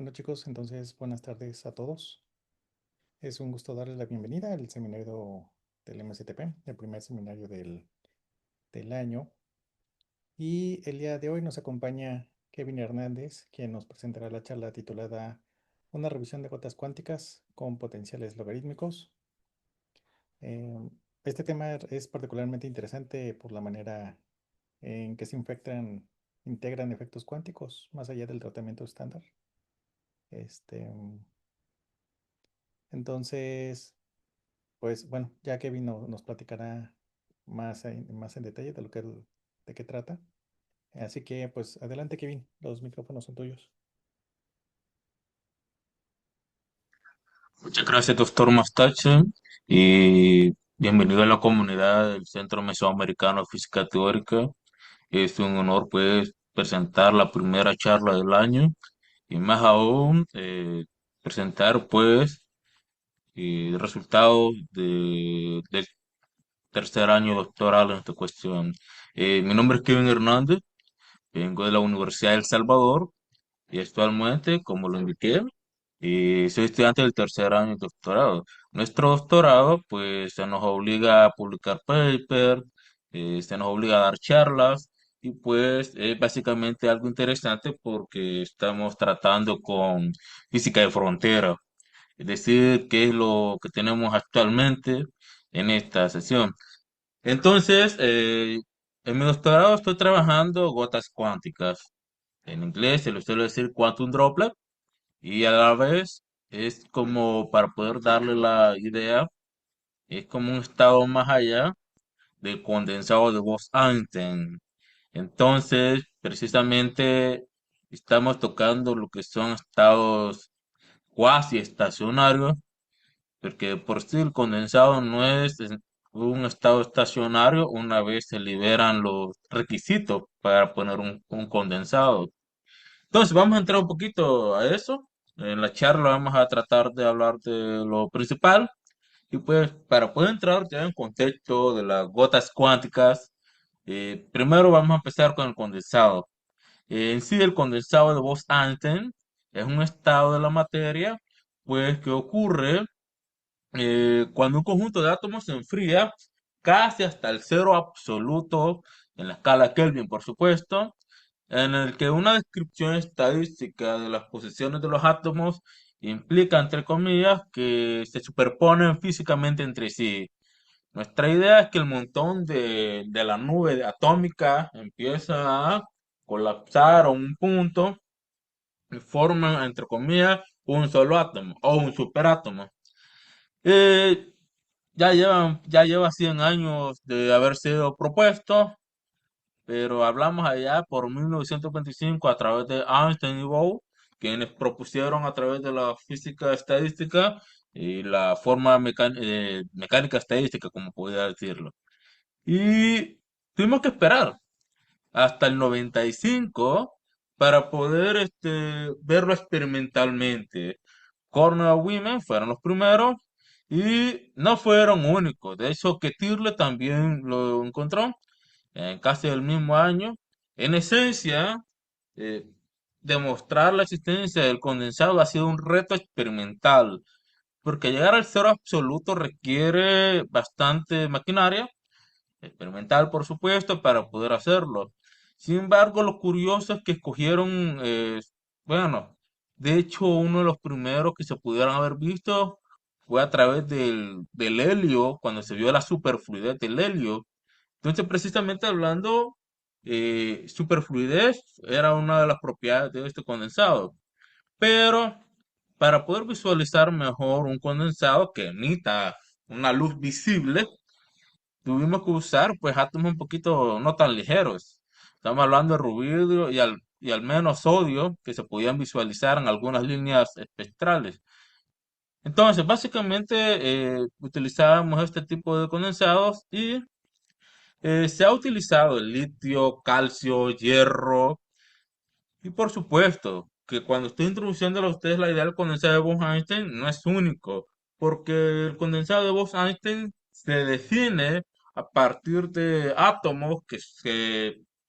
Bueno chicos, entonces buenas tardes a todos. Es un gusto darles la bienvenida al seminario del MSTP, el primer seminario del año. Y el día de hoy nos acompaña Kevin Hernández, quien nos presentará la charla titulada Una revisión de gotas cuánticas con potenciales logarítmicos. Eh, este tema es particularmente interesante por la manera en que se integran efectos cuánticos más allá del tratamiento estándar. Este, entonces, Pues bueno, ya Kevin nos platicará más en detalle de qué trata. Así que pues adelante Kevin, los micrófonos son tuyos. Muchas gracias, doctor Mastache, y bienvenido a la comunidad del Centro Mesoamericano de Física Teórica. Es un honor, pues, presentar la primera charla del año y más aún presentar, pues, resultados del tercer año doctoral en esta cuestión. Mi nombre es Kevin Hernández, vengo de la Universidad de El Salvador y actualmente, como lo indiqué, soy estudiante del tercer año de doctorado. Nuestro doctorado, pues, se nos obliga a publicar paper, se nos obliga a dar charlas y pues es básicamente algo interesante porque estamos tratando con física de frontera, es decir, qué es lo que tenemos actualmente en esta sesión. Entonces, en mi doctorado estoy trabajando gotas cuánticas. En inglés se lo suele decir quantum droplet y a la vez es como para poder darle la idea, es como un estado más allá del condensado de Bose-Einstein. Entonces, precisamente estamos tocando lo que son estados cuasi estacionarios, porque por sí el condensado no es un estado estacionario una vez se liberan los requisitos para poner un condensado. Entonces, vamos a entrar un poquito a eso. En la charla vamos a tratar de hablar de lo principal. Y pues, para poder entrar ya en contexto de las gotas cuánticas, primero vamos a empezar con el condensado. En sí, el condensado de Bose-Einstein es un estado de la materia, pues, que ocurre cuando un conjunto de átomos se enfría casi hasta el cero absoluto, en la escala Kelvin, por supuesto, en el que una descripción estadística de las posiciones de los átomos implica, entre comillas, que se superponen físicamente entre sí. Nuestra idea es que el montón de la nube atómica empieza a colapsar a un punto y forman, entre comillas, un solo átomo o un superátomo. Eh, ya lleva 100 años de haber sido propuesto, pero hablamos allá por 1925 a través de Einstein y Bohr, quienes propusieron a través de la física estadística y la forma mecánica estadística, como podría decirlo. Y tuvimos que esperar hasta el 95 para poder verlo experimentalmente. Cornell Women fueron los primeros y no fueron únicos. De hecho, que Tirle también lo encontró en casi el mismo año. En esencia, eh, demostrar la existencia del condensado ha sido un reto experimental, porque llegar al cero absoluto requiere bastante maquinaria, experimental por supuesto, para poder hacerlo. Sin embargo, lo curioso es que escogieron, bueno, de hecho uno de los primeros que se pudieron haber visto fue a través del helio, cuando se vio la superfluidez del helio. Entonces, precisamente hablando, superfluidez era una de las propiedades de este condensado. Pero para poder visualizar mejor un condensado que emita una luz visible, tuvimos que usar pues átomos un poquito no tan ligeros. Estamos hablando de rubidio y al menos sodio que se podían visualizar en algunas líneas espectrales. Entonces, básicamente utilizábamos este tipo de condensados y se ha utilizado el litio, calcio, hierro y por supuesto que cuando estoy introduciendo a ustedes la idea del condensado de Bose-Einstein no es único, porque el condensado de Bose-Einstein se define a partir de átomos que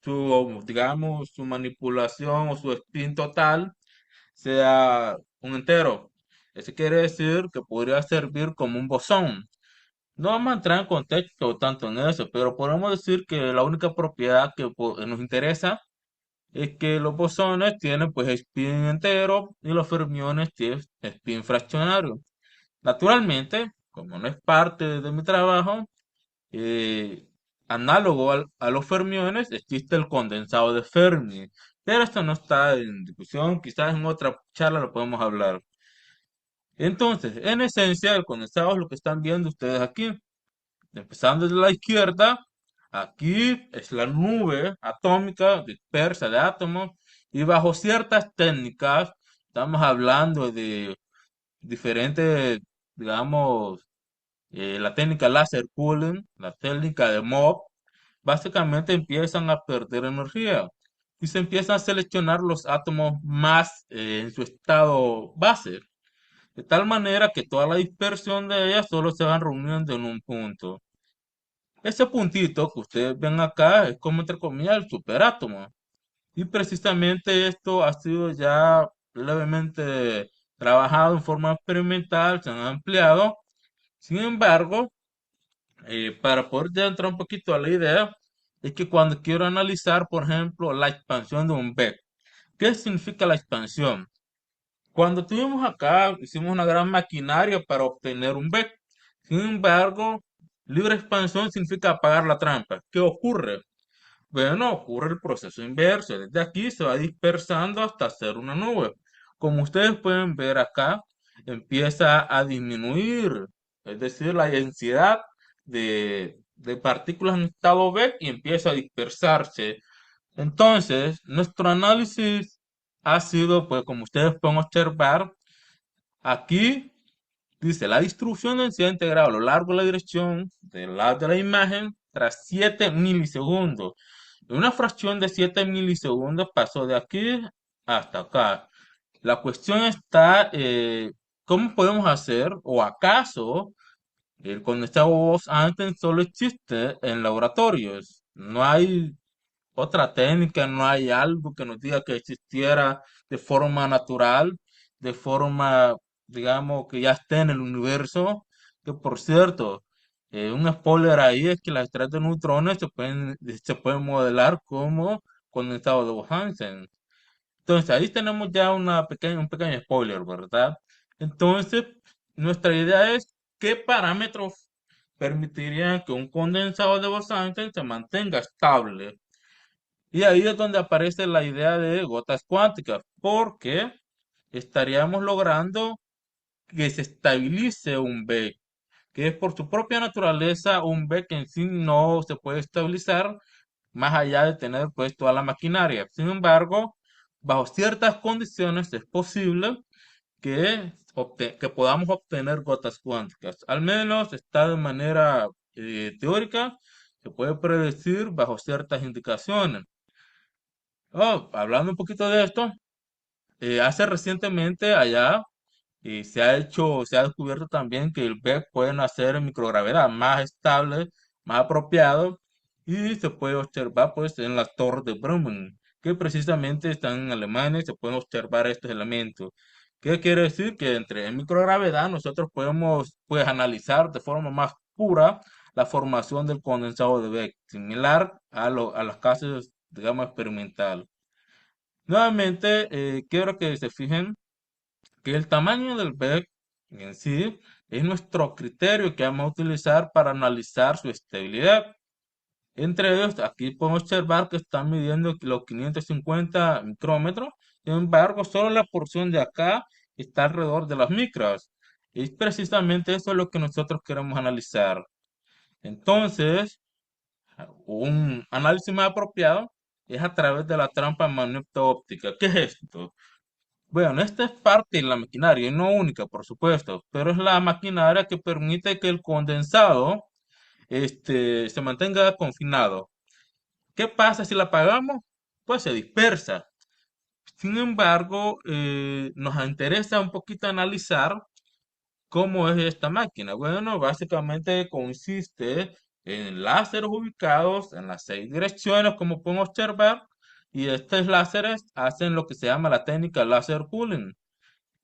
su, digamos, su manipulación o su spin total sea un entero. Eso quiere decir que podría servir como un bosón. No vamos a entrar en contexto tanto en eso, pero podemos decir que la única propiedad que nos interesa es que los bosones tienen pues spin entero y los fermiones tienen spin fraccionario. Naturalmente, como no es parte de mi trabajo, eh, análogo a los fermiones, existe el condensado de Fermi. Pero esto no está en discusión, quizás en otra charla lo podemos hablar. Entonces, en esencia, el condensado es lo que están viendo ustedes aquí. Empezando desde la izquierda, aquí es la nube atómica dispersa de átomos y bajo ciertas técnicas, estamos hablando de diferentes, digamos, la técnica laser cooling, la técnica de MOB, básicamente empiezan a perder energía y se empiezan a seleccionar los átomos más en su estado base, de tal manera que toda la dispersión de ellas solo se van reuniendo en un punto. Ese puntito que ustedes ven acá es como entre comillas el superátomo. Y precisamente esto ha sido ya levemente trabajado en forma experimental, se han ampliado. Sin embargo, para poder ya entrar un poquito a la idea, es que cuando quiero analizar, por ejemplo, la expansión de un vector, ¿qué significa la expansión? Cuando estuvimos acá, hicimos una gran maquinaria para obtener un vector. Sin embargo, libre expansión significa apagar la trampa. ¿Qué ocurre? Bueno, ocurre el proceso inverso. Desde aquí se va dispersando hasta hacer una nube. Como ustedes pueden ver acá, empieza a disminuir, es decir, la densidad de partículas en estado B y empieza a dispersarse. Entonces, nuestro análisis ha sido, pues como ustedes pueden observar, aquí dice la distribución de densidad integral a lo largo de la dirección del lado de la imagen tras 7 milisegundos. En una fracción de 7 milisegundos pasó de aquí hasta acá. La cuestión está, ¿cómo podemos hacer? ¿O acaso el condensado Bose-Einstein solo existe en laboratorios? No hay otra técnica, no hay algo que nos diga que existiera de forma natural, de forma, digamos, que ya esté en el universo. Que por cierto, un spoiler ahí es que las estrellas de neutrones se pueden modelar como condensado de Bose-Einstein. Entonces, ahí tenemos ya un pequeño spoiler, ¿verdad? Entonces, nuestra idea es qué parámetros permitirían que un condensado de Bose-Einstein se mantenga estable. Y ahí es donde aparece la idea de gotas cuánticas, porque estaríamos logrando que se estabilice un B, que es por su propia naturaleza un B que en sí no se puede estabilizar más allá de tener pues toda la maquinaria. Sin embargo, bajo ciertas condiciones es posible que podamos obtener gotas cuánticas. Al menos está de manera teórica, se puede predecir bajo ciertas indicaciones. Oh, hablando un poquito de esto, hace recientemente allá se ha descubierto también que el BEC puede nacer en microgravedad más estable, más apropiado y se puede observar pues en las torres de Brüning, que precisamente están en Alemania y se pueden observar estos elementos. ¿Qué quiere decir? Que en microgravedad nosotros podemos pues analizar de forma más pura la formación del condensado de Beck, similar a los casos, digamos, experimentales. Nuevamente, quiero que se fijen que el tamaño del BEC en sí es nuestro criterio que vamos a utilizar para analizar su estabilidad. Entre ellos, aquí podemos observar que están midiendo los 550 micrómetros. Sin embargo, solo la porción de acá está alrededor de las micras. Y precisamente eso es lo que nosotros queremos analizar. Entonces, un análisis más apropiado es a través de la trampa magneto-óptica. ¿Qué es esto? Bueno, esta es parte de la maquinaria, y no única, por supuesto, pero es la maquinaria que permite que el condensado se mantenga confinado. ¿Qué pasa si la apagamos? Pues se dispersa. Sin embargo, nos interesa un poquito analizar cómo es esta máquina. Bueno, básicamente consiste en láseres ubicados en las 6 direcciones, como pueden observar, y estos láseres hacen lo que se llama la técnica láser cooling.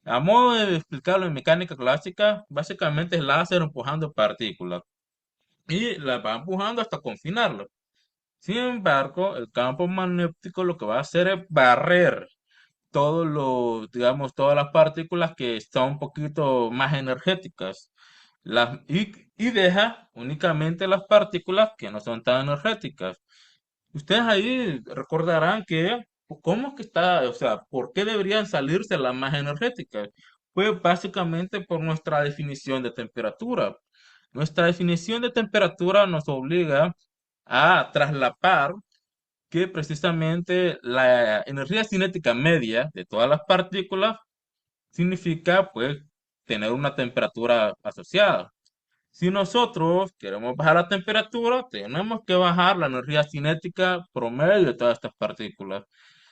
A modo de explicarlo en mecánica clásica, básicamente es láser empujando partículas y las va empujando hasta confinarlas. Sin embargo, el campo magnético lo que va a hacer es barrer todos los, digamos, todas las partículas que son un poquito más energéticas. Y deja únicamente las partículas que no son tan energéticas. Ustedes ahí recordarán que, ¿cómo es que está? O sea, ¿por qué deberían salirse las más energéticas? Pues básicamente por nuestra definición de temperatura. Nuestra definición de temperatura nos obliga a traslapar que precisamente la energía cinética media de todas las partículas significa pues tener una temperatura asociada. Si nosotros queremos bajar la temperatura, tenemos que bajar la energía cinética promedio de todas estas partículas.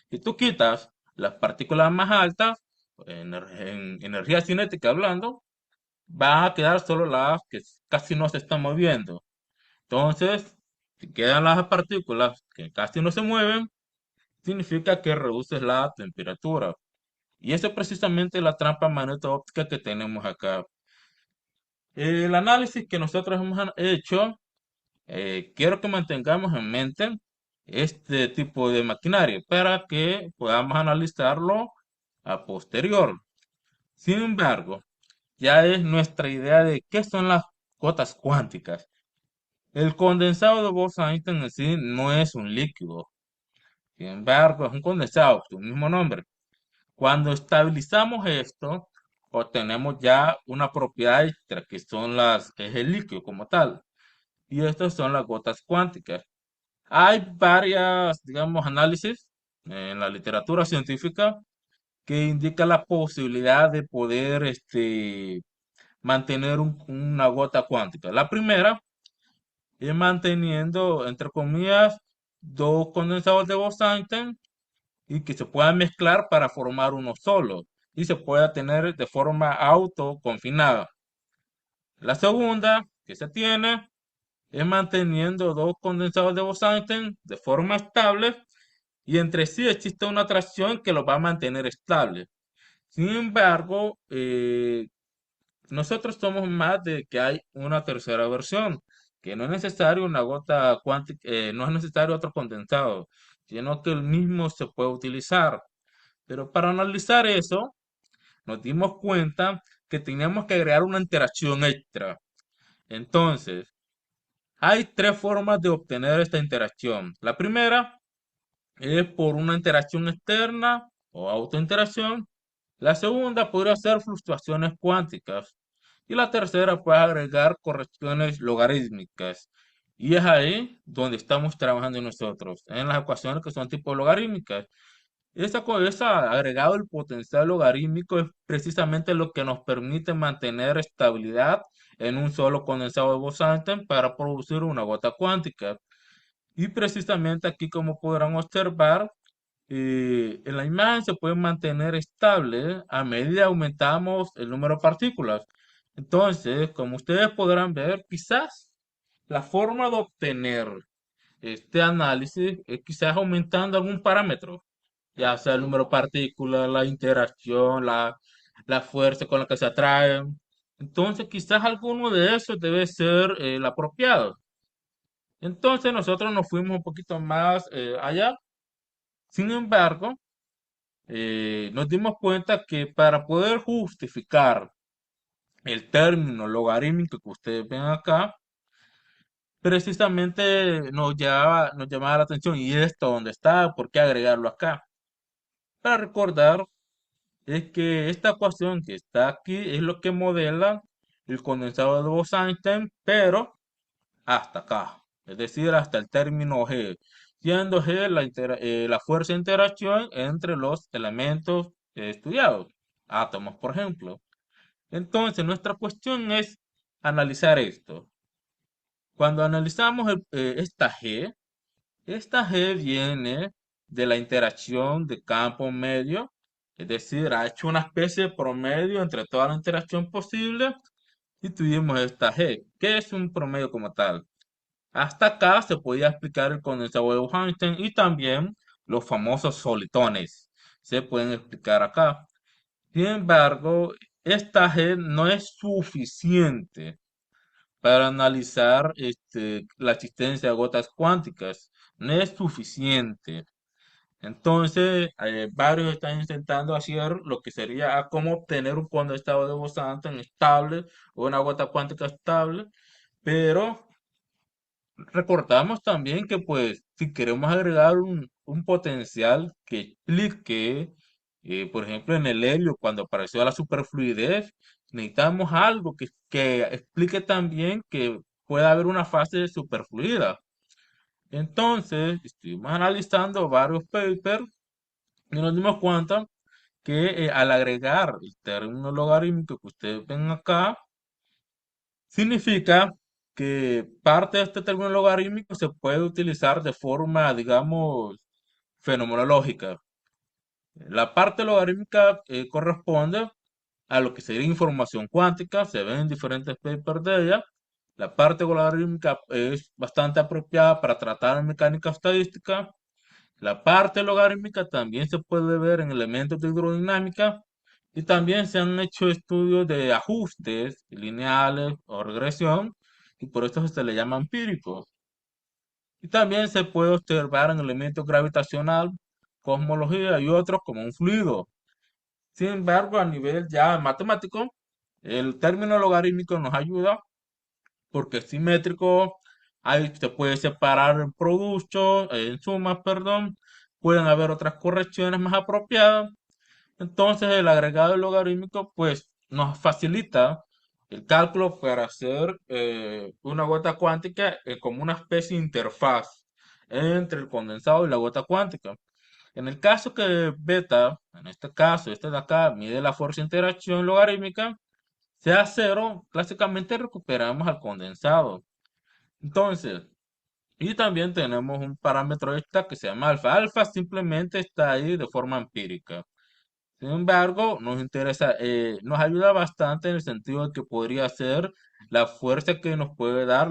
Si tú quitas las partículas más altas, en energía cinética hablando, van a quedar solo las que casi no se están moviendo. Entonces, si quedan las partículas que casi no se mueven, significa que reduces la temperatura. Y eso es precisamente la trampa magneto-óptica que tenemos acá. El análisis que nosotros hemos hecho, quiero que mantengamos en mente este tipo de maquinaria para que podamos analizarlo a posterior. Sin embargo, ya es nuestra idea de qué son las gotas cuánticas. El condensado de Bose-Einstein en sí no es un líquido. Sin embargo, es un condensado, su mismo nombre. Cuando estabilizamos esto, obtenemos ya una propiedad extra que son es el líquido como tal. Y estas son las gotas cuánticas. Hay varias, digamos, análisis en la literatura científica que indican la posibilidad de poder mantener una gota cuántica. La primera es manteniendo, entre comillas, dos condensadores de Bose-Einstein y que se puedan mezclar para formar uno solo y se pueda tener de forma autoconfinada. La segunda que se tiene es manteniendo dos condensadores de Bose-Einstein de forma estable y entre sí existe una atracción que los va a mantener estable. Sin embargo, nosotros somos más de que hay una tercera versión, que no es necesario una gota cuántica, no es necesario otro condensado, sino que el mismo se puede utilizar. Pero para analizar eso, nos dimos cuenta que teníamos que agregar una interacción extra. Entonces, hay tres formas de obtener esta interacción. La primera es por una interacción externa o autointeracción. La segunda podría ser fluctuaciones cuánticas. Y la tercera puede agregar correcciones logarítmicas. Y es ahí donde estamos trabajando nosotros, en las ecuaciones que son tipo logarítmicas. Esa agregado el potencial logarítmico es precisamente lo que nos permite mantener estabilidad en un solo condensado de Bose-Einstein para producir una gota cuántica. Y precisamente aquí, como podrán observar, en la imagen se puede mantener estable a medida que aumentamos el número de partículas. Entonces, como ustedes podrán ver, quizás la forma de obtener este análisis es quizás aumentando algún parámetro, ya sea el número de partículas, la interacción, la fuerza con la que se atraen. Entonces, quizás alguno de esos debe ser el apropiado. Entonces, nosotros nos fuimos un poquito más allá. Sin embargo, nos dimos cuenta que para poder justificar el término logarítmico que ustedes ven acá, precisamente nos llamaba la atención y esto dónde está, por qué agregarlo acá. Para recordar es que esta ecuación que está aquí es lo que modela el condensado de Bose-Einstein, pero hasta acá, es decir, hasta el término G, siendo G la fuerza de interacción entre los elementos estudiados, átomos, por ejemplo. Entonces, nuestra cuestión es analizar esto. Cuando analizamos esta G viene de la interacción de campo medio, es decir, ha hecho una especie de promedio entre toda la interacción posible y tuvimos esta G. ¿Qué es un promedio como tal? Hasta acá se podía explicar el condensado de Einstein y también los famosos solitones. Se pueden explicar acá. Sin embargo, esta G no es suficiente para analizar la existencia de gotas cuánticas. No es suficiente. Entonces, varios están intentando hacer lo que sería cómo obtener un condensado de Bose-Einstein estable o una gota cuántica estable, pero recordamos también que, pues, si queremos agregar un potencial que explique, por ejemplo, en el helio, cuando apareció la superfluidez, necesitamos algo que explique también que puede haber una fase superfluida. Entonces, estuvimos analizando varios papers y nos dimos cuenta que al agregar el término logarítmico que ustedes ven acá, significa que parte de este término logarítmico se puede utilizar de forma, digamos, fenomenológica. La parte logarítmica corresponde a lo que sería información cuántica, se ven en diferentes papers de ella. La parte logarítmica es bastante apropiada para tratar mecánica estadística. La parte logarítmica también se puede ver en elementos de hidrodinámica y también se han hecho estudios de ajustes lineales o regresión y por eso se le llama empíricos. Y también se puede observar en elementos gravitacional, cosmología y otros como un fluido. Sin embargo, a nivel ya matemático, el término logarítmico nos ayuda porque es simétrico, ahí se puede separar en productos, en sumas, perdón, pueden haber otras correcciones más apropiadas. Entonces el agregado logarítmico pues nos facilita el cálculo para hacer una gota cuántica como una especie de interfaz entre el condensado y la gota cuántica. En el caso que beta, en este caso, este de acá, mide la fuerza de interacción logarítmica, sea cero, clásicamente recuperamos al condensado. Entonces, y también tenemos un parámetro extra que se llama alfa. Alfa simplemente está ahí de forma empírica. Sin embargo, nos interesa, nos ayuda bastante en el sentido de que podría ser la fuerza que nos puede dar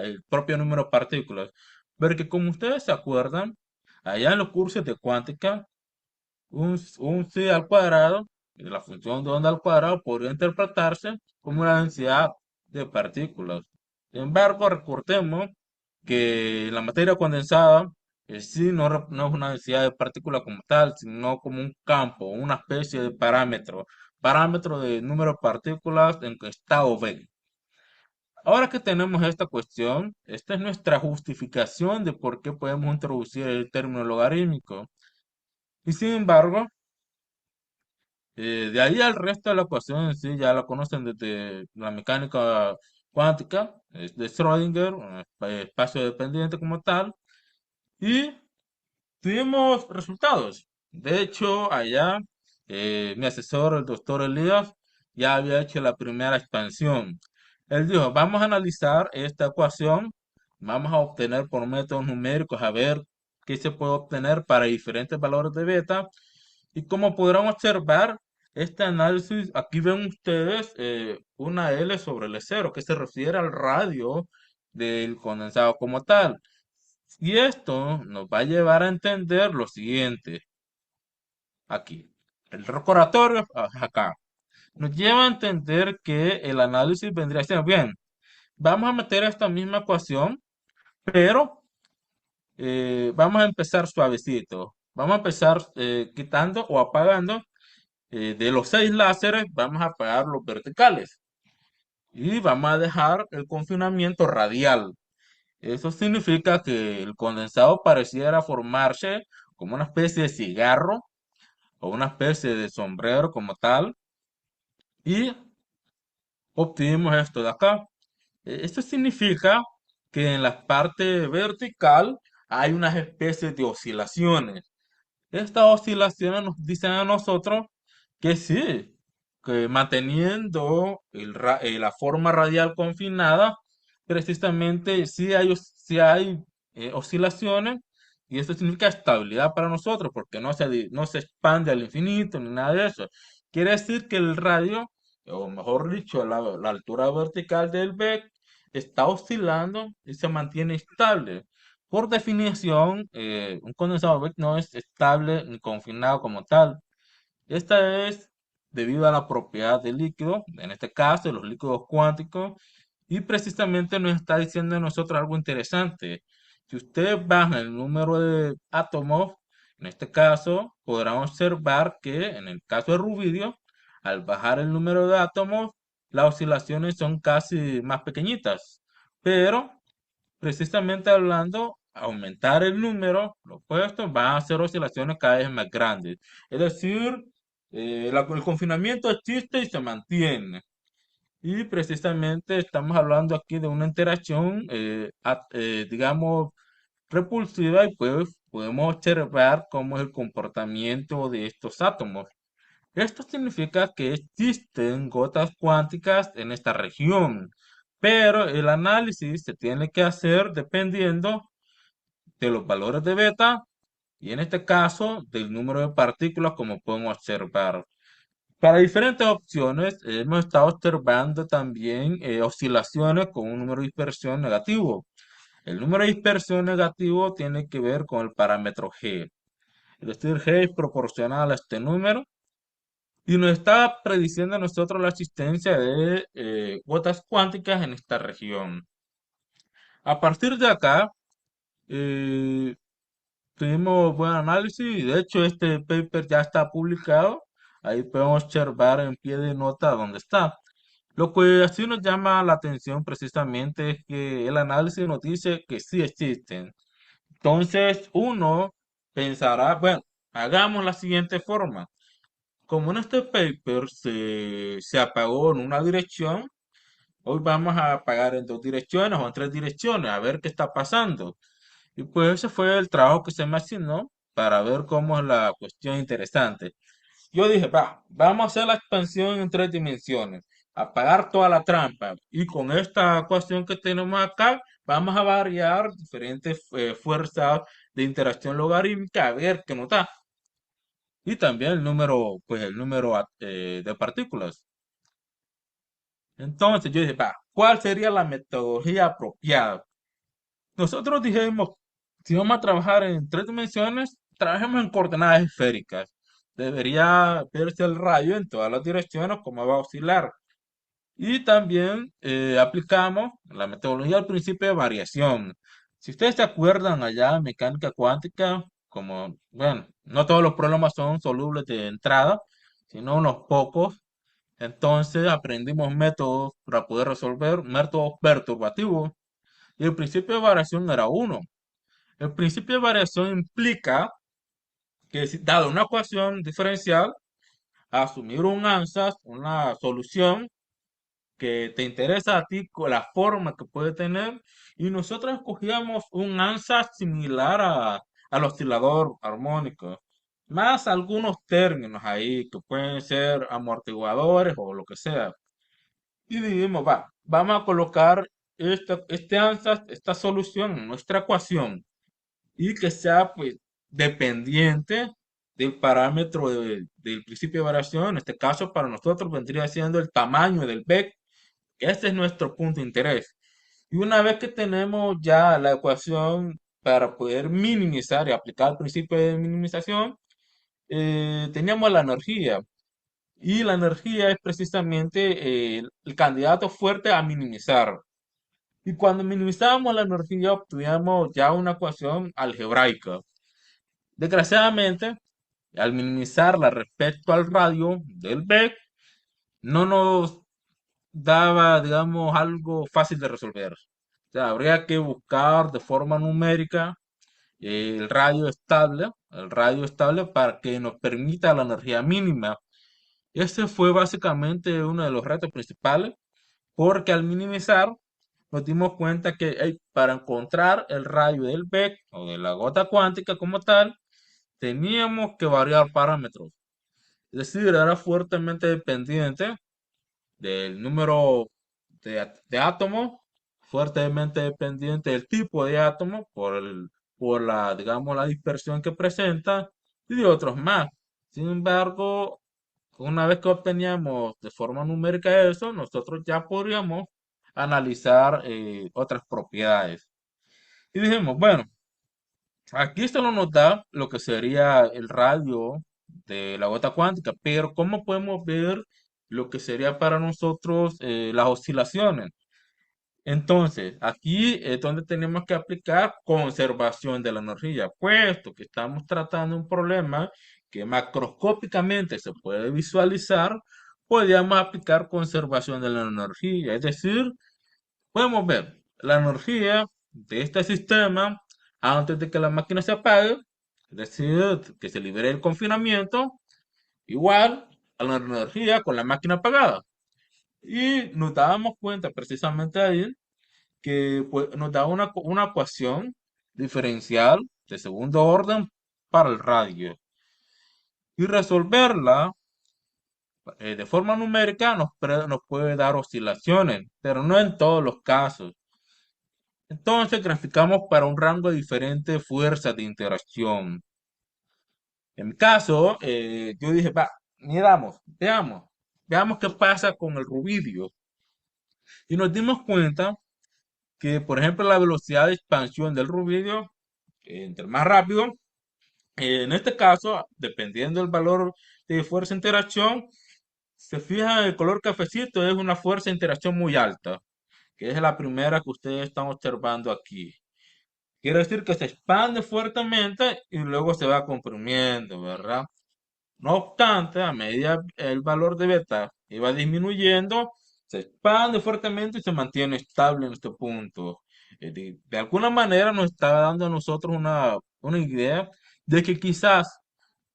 el propio número de partículas. Porque como ustedes se acuerdan, allá en los cursos de cuántica, un c al cuadrado, la función de onda al cuadrado, podría interpretarse como una densidad de partículas. Sin embargo, recordemos que la materia condensada sí no es una densidad de partículas como tal, sino como un campo, una especie de parámetro de número de partículas en estado B. Ahora que tenemos esta cuestión, esta es nuestra justificación de por qué podemos introducir el término logarítmico. Y sin embargo, de ahí al resto de la ecuación en sí ya la conocen desde la mecánica cuántica, es de Schrödinger, un espacio dependiente como tal, y tuvimos resultados. De hecho, allá mi asesor, el doctor Elías, ya había hecho la primera expansión. Él dijo, vamos a analizar esta ecuación, vamos a obtener por métodos numéricos a ver qué se puede obtener para diferentes valores de beta. Y como podrán observar, este análisis, aquí ven ustedes una L sobre el cero, que se refiere al radio del condensado como tal. Y esto nos va a llevar a entender lo siguiente, aquí. El recordatorio, acá, nos lleva a entender que el análisis vendría a ser bien. Vamos a meter esta misma ecuación, pero vamos a empezar suavecito. Vamos a empezar quitando o apagando de los 6 láseres, vamos a apagar los verticales y vamos a dejar el confinamiento radial. Eso significa que el condensado pareciera formarse como una especie de cigarro o una especie de sombrero como tal y obtuvimos esto de acá. Esto significa que en la parte vertical hay unas especies de oscilaciones. Estas oscilaciones nos dicen a nosotros que sí, que manteniendo la forma radial confinada, precisamente sí hay oscilaciones y eso significa estabilidad para nosotros porque no se expande al infinito ni nada de eso. Quiere decir que el radio, o mejor dicho, la altura vertical del BEC está oscilando y se mantiene estable. Por definición, un condensador Beck no es estable ni confinado como tal. Esta es debido a la propiedad del líquido, en este caso de los líquidos cuánticos, y precisamente nos está diciendo a nosotros algo interesante. Si ustedes bajan el número de átomos, en este caso, podrán observar que en el caso de rubidio, al bajar el número de átomos, las oscilaciones son casi más pequeñitas. Pero precisamente hablando, aumentar el número, los puestos, van a hacer oscilaciones cada vez más grandes. Es decir, el confinamiento existe y se mantiene. Y precisamente estamos hablando aquí de una interacción, digamos, repulsiva y pues podemos observar cómo es el comportamiento de estos átomos. Esto significa que existen gotas cuánticas en esta región, pero el análisis se tiene que hacer dependiendo de los valores de beta y en este caso del número de partículas como podemos observar. Para diferentes opciones hemos estado observando también oscilaciones con un número de dispersión negativo. El número de dispersión negativo tiene que ver con el parámetro G. Es decir, G es proporcional a este número y nos está prediciendo a nosotros la existencia de gotas cuánticas en esta región. A partir de acá, eh, tuvimos buen análisis y de hecho este paper ya está publicado. Ahí podemos observar en pie de nota dónde está. Lo que así nos llama la atención precisamente es que el análisis nos dice que sí existen. Entonces uno pensará, bueno, hagamos la siguiente forma. Como en este paper se apagó en una dirección, hoy vamos a apagar en dos direcciones o en tres direcciones, a ver qué está pasando. Y pues ese fue el trabajo que se me asignó para ver cómo es la cuestión interesante. Yo dije, va, vamos a hacer la expansión en tres dimensiones, apagar toda la trampa. Y con esta ecuación que tenemos acá, vamos a variar diferentes fuerzas de interacción logarítmica a ver qué nos da. Y también el número, pues el número de partículas. Entonces yo dije, va, ¿cuál sería la metodología apropiada? Nosotros dijimos, si vamos a trabajar en tres dimensiones, trabajemos en coordenadas esféricas. Debería verse el rayo en todas las direcciones, cómo va a oscilar. Y también aplicamos la metodología del principio de variación. Si ustedes se acuerdan allá en mecánica cuántica, como, bueno, no todos los problemas son solubles de entrada, sino unos pocos. Entonces aprendimos métodos para poder resolver métodos perturbativos. Y el principio de variación era uno. El principio de variación implica que, dado una ecuación diferencial, asumir un ansatz, una solución que te interesa a ti con la forma que puede tener, y nosotros escogíamos un ansatz similar al oscilador armónico, más algunos términos ahí que pueden ser amortiguadores o lo que sea. Y dijimos, va, vamos a colocar este ansatz, esta solución en nuestra ecuación y que sea pues dependiente del parámetro del principio de variación. En este caso, para nosotros vendría siendo el tamaño del BEC, que este es nuestro punto de interés. Y una vez que tenemos ya la ecuación para poder minimizar y aplicar el principio de minimización, teníamos la energía. Y la energía es precisamente el candidato fuerte a minimizar. Y cuando minimizábamos la energía, obteníamos ya una ecuación algebraica. Desgraciadamente, al minimizarla respecto al radio del BEC, no nos daba, digamos, algo fácil de resolver. O sea, habría que buscar de forma numérica el radio estable para que nos permita la energía mínima. Ese fue básicamente uno de los retos principales, porque al minimizar nos dimos cuenta que para encontrar el radio del BEC o de la gota cuántica como tal, teníamos que variar parámetros. Es decir, era fuertemente dependiente del número de átomos, fuertemente dependiente del tipo de átomo por la, digamos, la dispersión que presenta y de otros más. Sin embargo, una vez que obteníamos de forma numérica eso, nosotros ya podríamos analizar otras propiedades. Y dijimos, bueno, Aquí solo nos da lo que sería el radio de la gota cuántica, pero ¿cómo podemos ver lo que sería para nosotros las oscilaciones? Entonces, aquí es donde tenemos que aplicar conservación de la energía, puesto que estamos tratando un problema que macroscópicamente se puede visualizar, podríamos aplicar conservación de la energía, es decir, podemos ver la energía de este sistema antes de que la máquina se apague, es decir, que se libere el confinamiento, igual a la energía con la máquina apagada. Y nos dábamos cuenta precisamente ahí que pues, nos da una ecuación diferencial de segundo orden para el radio. Y resolverla de forma numérica nos puede dar oscilaciones, pero no en todos los casos. Entonces graficamos para un rango diferente de fuerzas de interacción. En mi caso, yo dije, va, veamos qué pasa con el rubidio. Y nos dimos cuenta que, por ejemplo, la velocidad de expansión del rubidio, entre más rápido, en este caso, dependiendo del valor de fuerza de interacción, se fija el color cafecito, es una fuerza de interacción muy alta, que es la primera que ustedes están observando aquí. Quiere decir que se expande fuertemente y luego se va comprimiendo, ¿verdad? No obstante, a medida el valor de beta iba disminuyendo, se expande fuertemente y se mantiene estable en este punto. De alguna manera nos está dando a nosotros una idea de que quizás,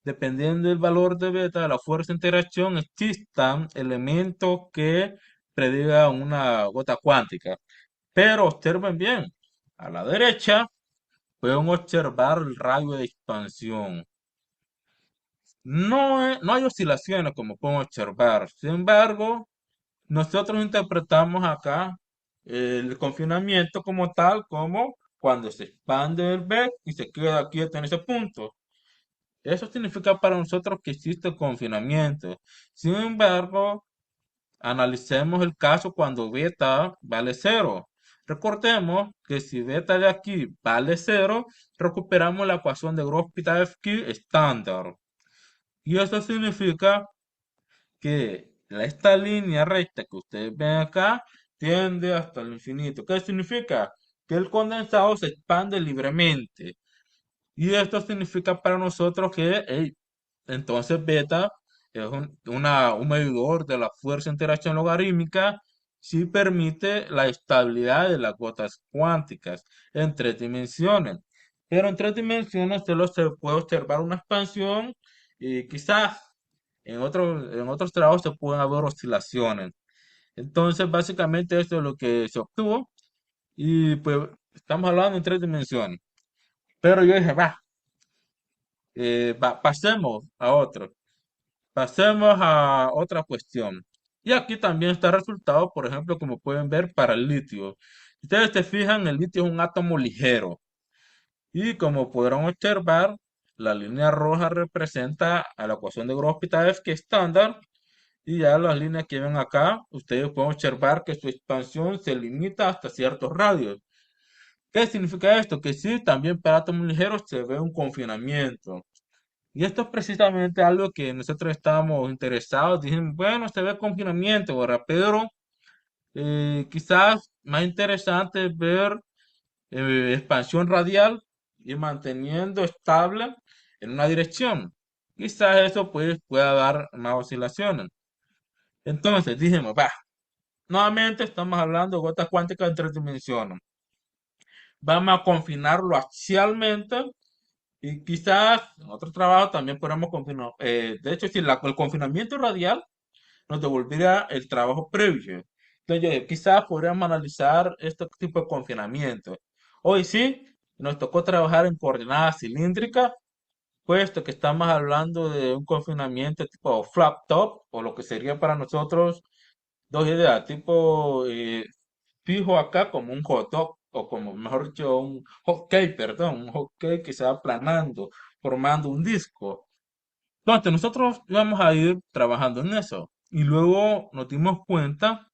dependiendo del valor de beta de la fuerza de interacción, existan elementos que predigan una gota cuántica. Pero observen bien, a la derecha pueden observar el radio de expansión. No hay oscilaciones como pueden observar. Sin embargo, nosotros interpretamos acá el confinamiento como tal, como cuando se expande el B y se queda quieto en ese punto. Eso significa para nosotros que existe confinamiento. Sin embargo, analicemos el caso cuando beta vale cero. Recordemos que si beta de aquí vale cero, recuperamos la ecuación de Grosspitalo-Fk estándar. Y eso significa que esta línea recta que ustedes ven acá tiende hasta el infinito. ¿Qué significa? Que el condensado se expande libremente. Y esto significa para nosotros que entonces beta es un medidor de la fuerza de interacción logarítmica si permite la estabilidad de las gotas cuánticas en tres dimensiones. Pero en tres dimensiones solo se puede observar una expansión y quizás en otros trabajos se pueden haber oscilaciones. Entonces, básicamente esto es lo que se obtuvo y pues estamos hablando en tres dimensiones. Pero yo dije, pasemos a otro. Pasemos a otra cuestión. Y aquí también está el resultado, por ejemplo, como pueden ver, para el litio. Si ustedes se fijan, el litio es un átomo ligero. Y como podrán observar, la línea roja representa a la ecuación de Grosspitalo que es estándar. Y ya las líneas que ven acá, ustedes pueden observar que su expansión se limita hasta ciertos radios. ¿Qué significa esto? Que sí, también para átomos ligeros se ve un confinamiento. Y esto es precisamente algo que nosotros estábamos interesados. Dijimos, bueno, se ve confinamiento, ¿verdad? Pero quizás más interesante es ver expansión radial y manteniendo estable en una dirección. Quizás eso pues, pueda dar más oscilaciones. Entonces dijimos, nuevamente estamos hablando de gotas cuánticas en tres dimensiones. Vamos a confinarlo axialmente y quizás en otro trabajo también podemos confinar. De hecho, si el confinamiento radial nos devolviera el trabajo previo. Entonces, quizás podríamos analizar este tipo de confinamiento. Hoy sí, nos tocó trabajar en coordenadas cilíndricas, puesto que estamos hablando de un confinamiento tipo flat top, o lo que sería para nosotros dos ideas, tipo fijo acá como un hot dog, o como mejor dicho, un hot cake, perdón, un hot cake que se va aplanando, formando un disco. Entonces, nosotros íbamos a ir trabajando en eso. Y luego nos dimos cuenta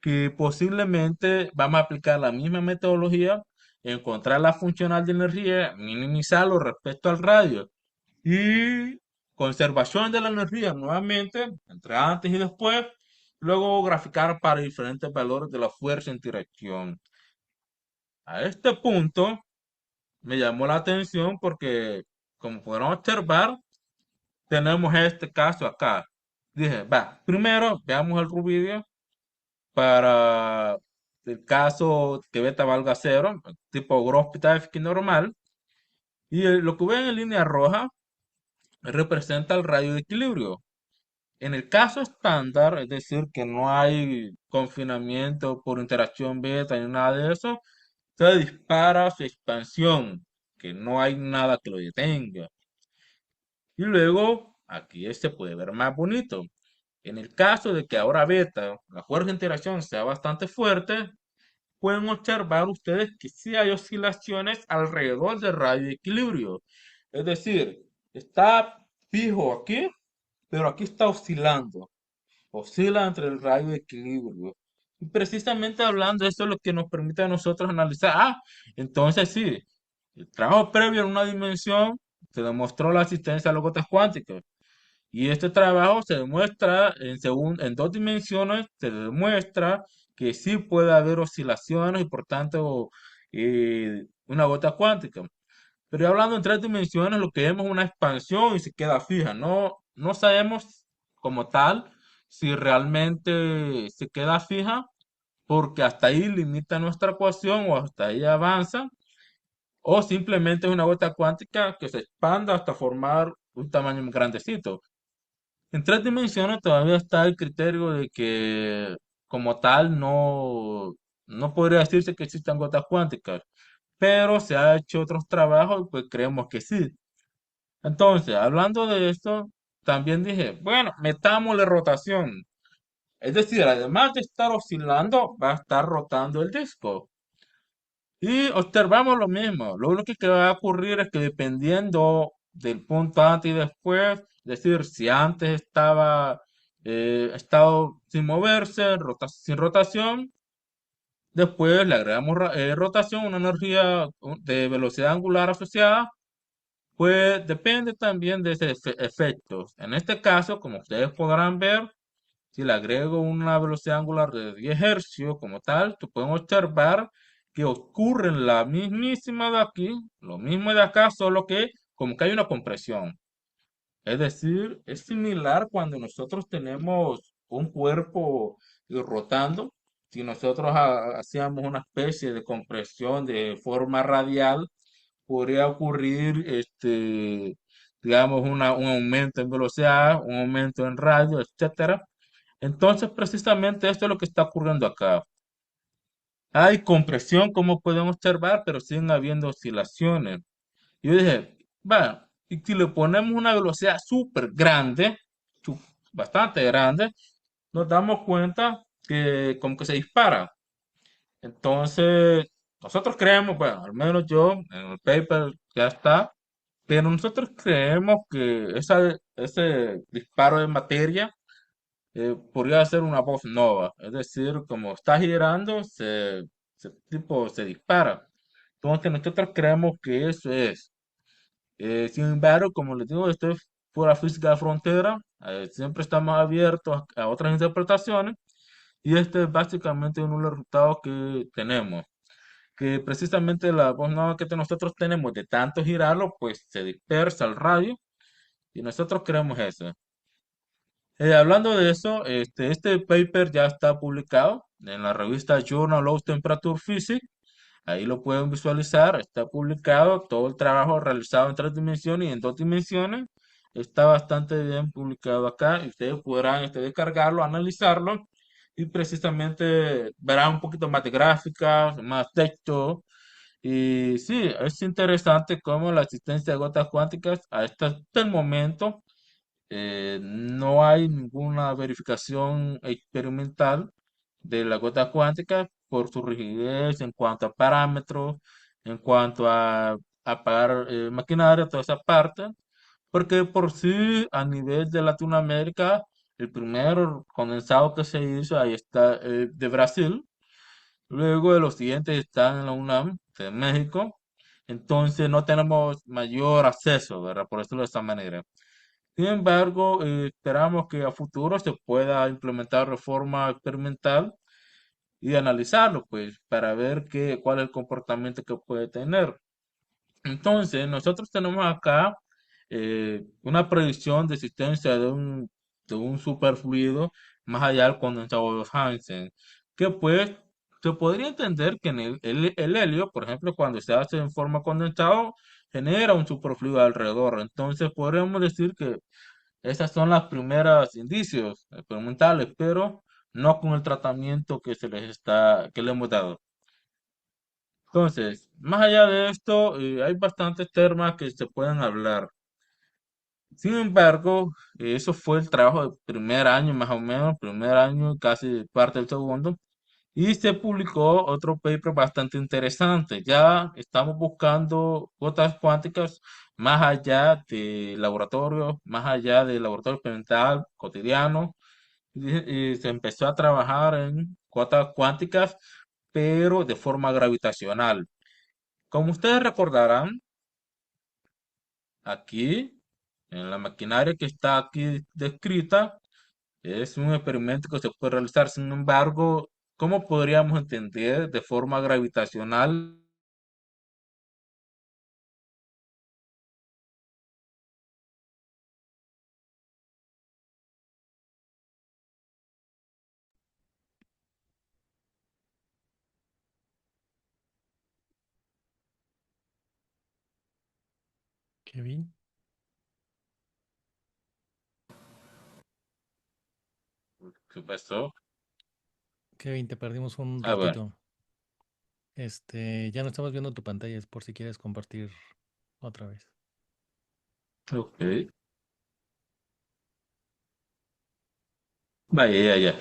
que posiblemente vamos a aplicar la misma metodología encontrar la funcional de energía, minimizarlo respecto al radio y conservación de la energía nuevamente, entre antes y después, luego graficar para diferentes valores de la fuerza en interacción. A este punto me llamó la atención porque, como podrán observar, tenemos este caso acá. Dije, va, primero veamos el rubidio para el caso que beta valga cero, tipo Grosspitafsky normal, y lo que ven en línea roja representa el radio de equilibrio. En el caso estándar, es decir, que no hay confinamiento por interacción beta ni nada de eso, se dispara su expansión, que no hay nada que lo detenga. Y luego, aquí se puede ver más bonito. En el caso de que ahora beta, la fuerza de interacción sea bastante fuerte, pueden observar ustedes que sí hay oscilaciones alrededor del radio de equilibrio. Es decir, está fijo aquí, pero aquí está oscilando. Oscila entre el radio de equilibrio. Y precisamente hablando de eso es lo que nos permite a nosotros analizar. Entonces sí, el trabajo previo en una dimensión se demostró la existencia de las gotas cuánticas. Y este trabajo se demuestra en dos dimensiones, se demuestra que sí puede haber oscilaciones y por tanto una gota cuántica. Pero ya hablando en tres dimensiones, lo que vemos es una expansión y se queda fija. No sabemos como tal si realmente se queda fija porque hasta ahí limita nuestra ecuación o hasta ahí avanza o simplemente es una gota cuántica que se expanda hasta formar un tamaño muy grandecito. En tres dimensiones todavía está el criterio de que como tal no podría decirse que existan gotas cuánticas, pero se ha hecho otros trabajos y pues creemos que sí. Entonces, hablando de esto, también dije, bueno, metámosle rotación. Es decir, además de estar oscilando, va a estar rotando el disco. Y observamos lo mismo. Lo único que va a ocurrir es que dependiendo del punto antes y después, es decir, si antes estado sin moverse, sin rotación, después le agregamos rotación, una energía de velocidad angular asociada, pues depende también de ese efecto. En este caso, como ustedes podrán ver, si le agrego una velocidad angular de 10 hercios como tal, tú pueden observar que ocurre en la mismísima de aquí, lo mismo de acá, solo que como que hay una compresión. Es decir, es similar cuando nosotros tenemos un cuerpo rotando. Si nosotros hacíamos una especie de compresión de forma radial, podría ocurrir, digamos, un aumento en velocidad, un aumento en radio, etcétera. Entonces, precisamente esto es lo que está ocurriendo acá. Hay compresión, como pueden observar, pero siguen habiendo oscilaciones. Y yo dije, va, y si le ponemos una velocidad súper grande, su- bastante grande, nos damos cuenta que como que se dispara. Entonces, nosotros creemos, bueno, al menos yo, en el paper ya está, pero nosotros creemos que ese disparo de materia podría ser una voz nova, es decir, como está girando, se dispara. Entonces nosotros creemos que eso es. Sin embargo, como les digo, esto es pura física de frontera, siempre estamos abiertos a otras interpretaciones y este es básicamente uno de los resultados que tenemos, que precisamente la voz nova que nosotros tenemos de tanto girarlo, pues se dispersa el radio y nosotros creemos eso. Hablando de eso, este paper ya está publicado en la revista Journal of Temperature Physics. Ahí lo pueden visualizar. Está publicado todo el trabajo realizado en tres dimensiones y en dos dimensiones. Está bastante bien publicado acá y ustedes podrán descargarlo, analizarlo y precisamente verán un poquito más de gráficas, más texto. Y sí, es interesante cómo la existencia de gotas cuánticas hasta el momento no hay ninguna verificación experimental de la gota cuántica por su rigidez en cuanto a parámetros, en cuanto a apagar maquinaria, toda esa parte, porque por sí a nivel de Latinoamérica, el primer condensado que se hizo, ahí está de Brasil, luego de los siguientes están en la UNAM, de México, entonces no tenemos mayor acceso, ¿verdad? Por decirlo de esta manera. Sin embargo, esperamos que a futuro se pueda implementar reforma experimental y analizarlo, pues, para ver cuál es el comportamiento que puede tener. Entonces, nosotros tenemos acá una predicción de existencia de un superfluido más allá del condensado de Hansen, que pues se podría entender que en el helio, por ejemplo, cuando se hace en forma condensado, genera un superfluido alrededor. Entonces, podríamos decir que esas son las primeras indicios experimentales, pero no con el tratamiento que le hemos dado. Entonces, más allá de esto, hay bastantes temas que se pueden hablar. Sin embargo, eso fue el trabajo del primer año, más o menos, primer año, casi parte del segundo, y se publicó otro paper bastante interesante. Ya estamos buscando gotas cuánticas más allá de laboratorio, más allá del laboratorio experimental cotidiano, y se empezó a trabajar en gotas cuánticas, pero de forma gravitacional. Como ustedes recordarán, aquí, en la maquinaria que está aquí descrita, es un experimento que se puede realizar. Sin embargo, ¿cómo podríamos entender de forma gravitacional? Kevin, ¿Qué pasó? Kevin, te perdimos un A ver, ratito. Ya no estamos viendo tu pantalla, es por si quieres compartir otra vez. ok. Vaya, ya, ya.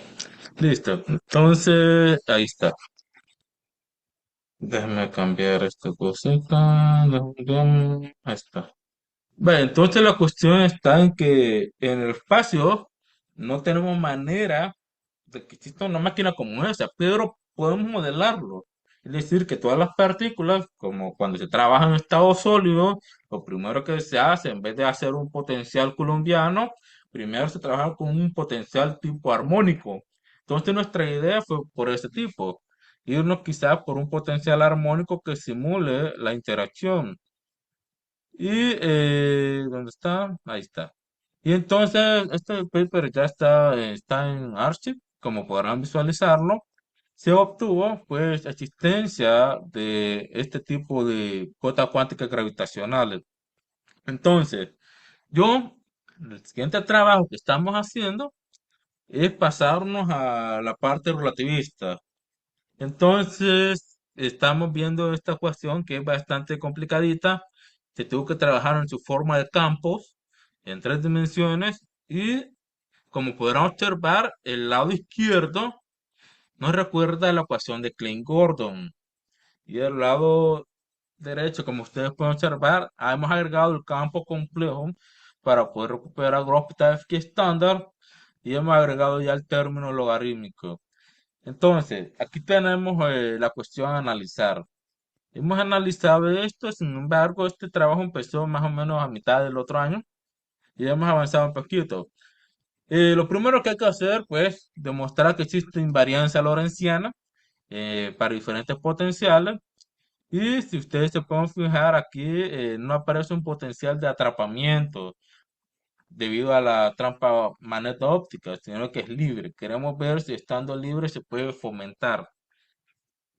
Listo. Entonces, ahí está. Déjame cambiar esta cosita. Ahí está. Vale, entonces la cuestión está en que en el espacio no tenemos manera de que exista una máquina como esa, pero podemos modelarlo. Es decir, que todas las partículas, como cuando se trabaja en estado sólido, lo primero que se hace, en vez de hacer un potencial colombiano, primero se trabaja con un potencial tipo armónico. Entonces nuestra idea fue por ese tipo, irnos quizás por un potencial armónico que simule la interacción. Y ¿dónde está? Ahí está. Y entonces este paper ya está en Archive, como podrán visualizarlo. Se obtuvo pues existencia de este tipo de cuotas cuánticas gravitacionales. Entonces, yo, el siguiente trabajo que estamos haciendo es pasarnos a la parte relativista. Entonces, estamos viendo esta cuestión que es bastante complicadita. Se tuvo que trabajar en su forma de campos en tres dimensiones y como podrán observar, el lado izquierdo nos recuerda a la ecuación de Klein-Gordon y el lado derecho, como ustedes pueden observar, hemos agregado el campo complejo para poder recuperar Graph-Type estándar y hemos agregado ya el término logarítmico. Entonces, aquí tenemos la cuestión a analizar. Hemos analizado esto, sin embargo, este trabajo empezó más o menos a mitad del otro año y hemos avanzado un poquito. Lo primero que hay que hacer, pues, demostrar que existe invariancia lorentziana para diferentes potenciales. Y si ustedes se pueden fijar aquí, no aparece un potencial de atrapamiento debido a la trampa magneto-óptica, sino que es libre. Queremos ver si estando libre se puede fomentar.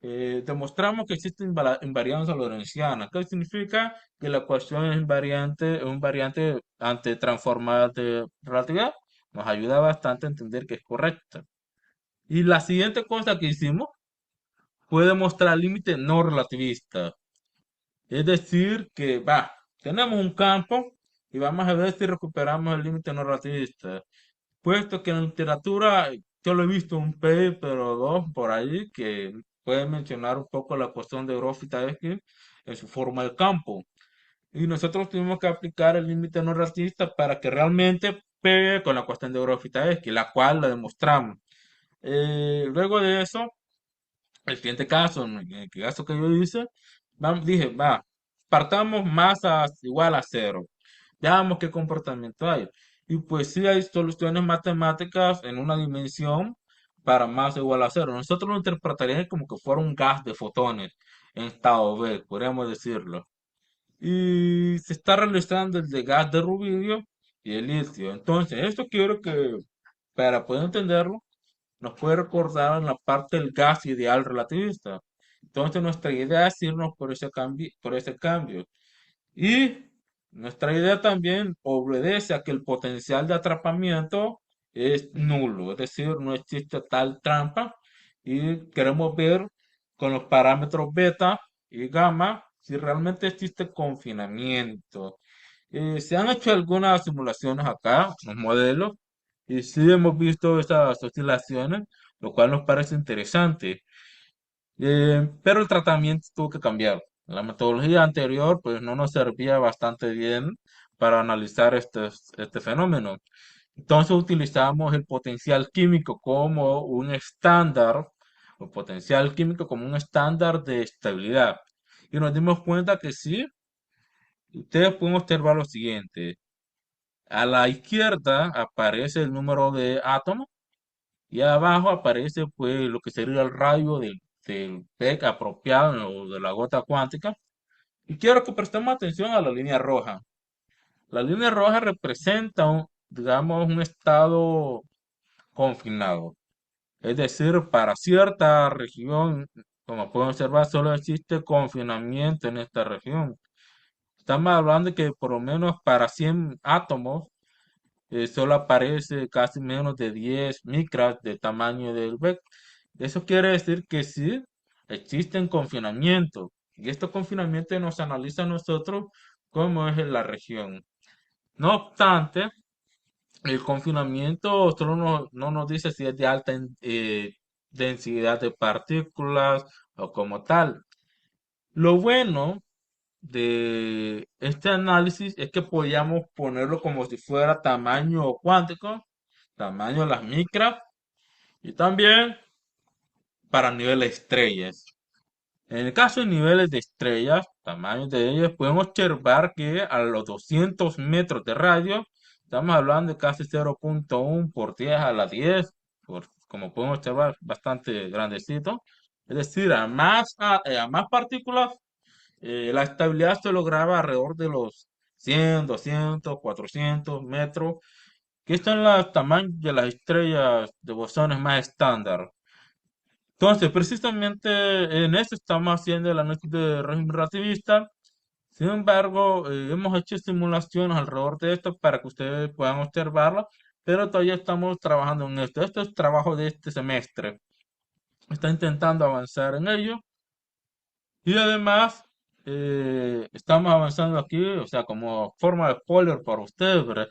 Demostramos que existe invarianza lorentziana. ¿Qué significa? Que la ecuación es un variante ante transformadas de relatividad. Nos ayuda bastante a entender que es correcta. Y la siguiente cosa que hicimos fue demostrar límite no relativista. Es decir, que va, tenemos un campo y vamos a ver si recuperamos el límite no relativista. Puesto que en la literatura yo lo he visto un paper o dos por ahí que puede mencionar un poco la cuestión de Grothendieck en su forma de campo. Y nosotros tuvimos que aplicar el límite no relativista para que realmente pegue con la cuestión de Grothendieck, la cual la demostramos. Luego de eso, el siguiente caso, en el caso que yo hice, Dije, va, partamos masa igual a cero. Veamos qué comportamiento hay. Y pues sí hay soluciones matemáticas en una dimensión para masa igual a cero. Nosotros lo interpretaríamos como que fuera un gas de fotones en estado B, podríamos decirlo. Y se está realizando el de gas de rubidio y el litio. Entonces, esto quiero que, para poder entenderlo, nos puede recordar en la parte del gas ideal relativista. Entonces, nuestra idea es irnos por ese cambio, por ese cambio. Y nuestra idea también obedece a que el potencial de atrapamiento es nulo, es decir, no existe tal trampa y queremos ver con los parámetros beta y gamma si realmente existe confinamiento. Se han hecho algunas simulaciones acá, los modelos, y sí hemos visto esas oscilaciones, lo cual nos parece interesante. Pero el tratamiento tuvo que cambiar. La metodología anterior pues no nos servía bastante bien para analizar este fenómeno. Entonces utilizamos el potencial químico como un estándar, o potencial químico como un estándar de estabilidad. Y nos dimos cuenta que sí, ustedes pueden observar lo siguiente. A la izquierda aparece el número de átomos y abajo aparece pues lo que sería el radio del PEC apropiado o de la gota cuántica. Y quiero que prestemos atención a la línea roja. La línea roja representa digamos, un estado confinado. Es decir, para cierta región, como pueden observar, solo existe confinamiento en esta región. Estamos hablando de que por lo menos para 100 átomos solo aparece casi menos de 10 micras de tamaño del BEC. Eso quiere decir que sí existen confinamientos. Y estos confinamientos nos analiza a nosotros cómo es en la región. No obstante, el confinamiento solo no nos dice si es de alta densidad de partículas o como tal. Lo bueno de este análisis es que podíamos ponerlo como si fuera tamaño cuántico, tamaño de las micras y también para niveles de estrellas. En el caso de niveles de estrellas, tamaños de ellas, podemos observar que a los 200 metros de radio, estamos hablando de casi 0.1 por 10 a la 10, como podemos observar, bastante grandecito. Es decir, a más partículas, la estabilidad se lograba alrededor de los 100, 200, 400 metros, que son los tamaños de las estrellas de bosones más estándar. Entonces, precisamente en eso estamos haciendo el análisis de régimen relativista. Sin embargo, hemos hecho simulaciones alrededor de esto para que ustedes puedan observarlo, pero todavía estamos trabajando en esto. Esto es trabajo de este semestre. Está intentando avanzar en ello y además estamos avanzando aquí, o sea, como forma de spoiler para ustedes, ¿verdad?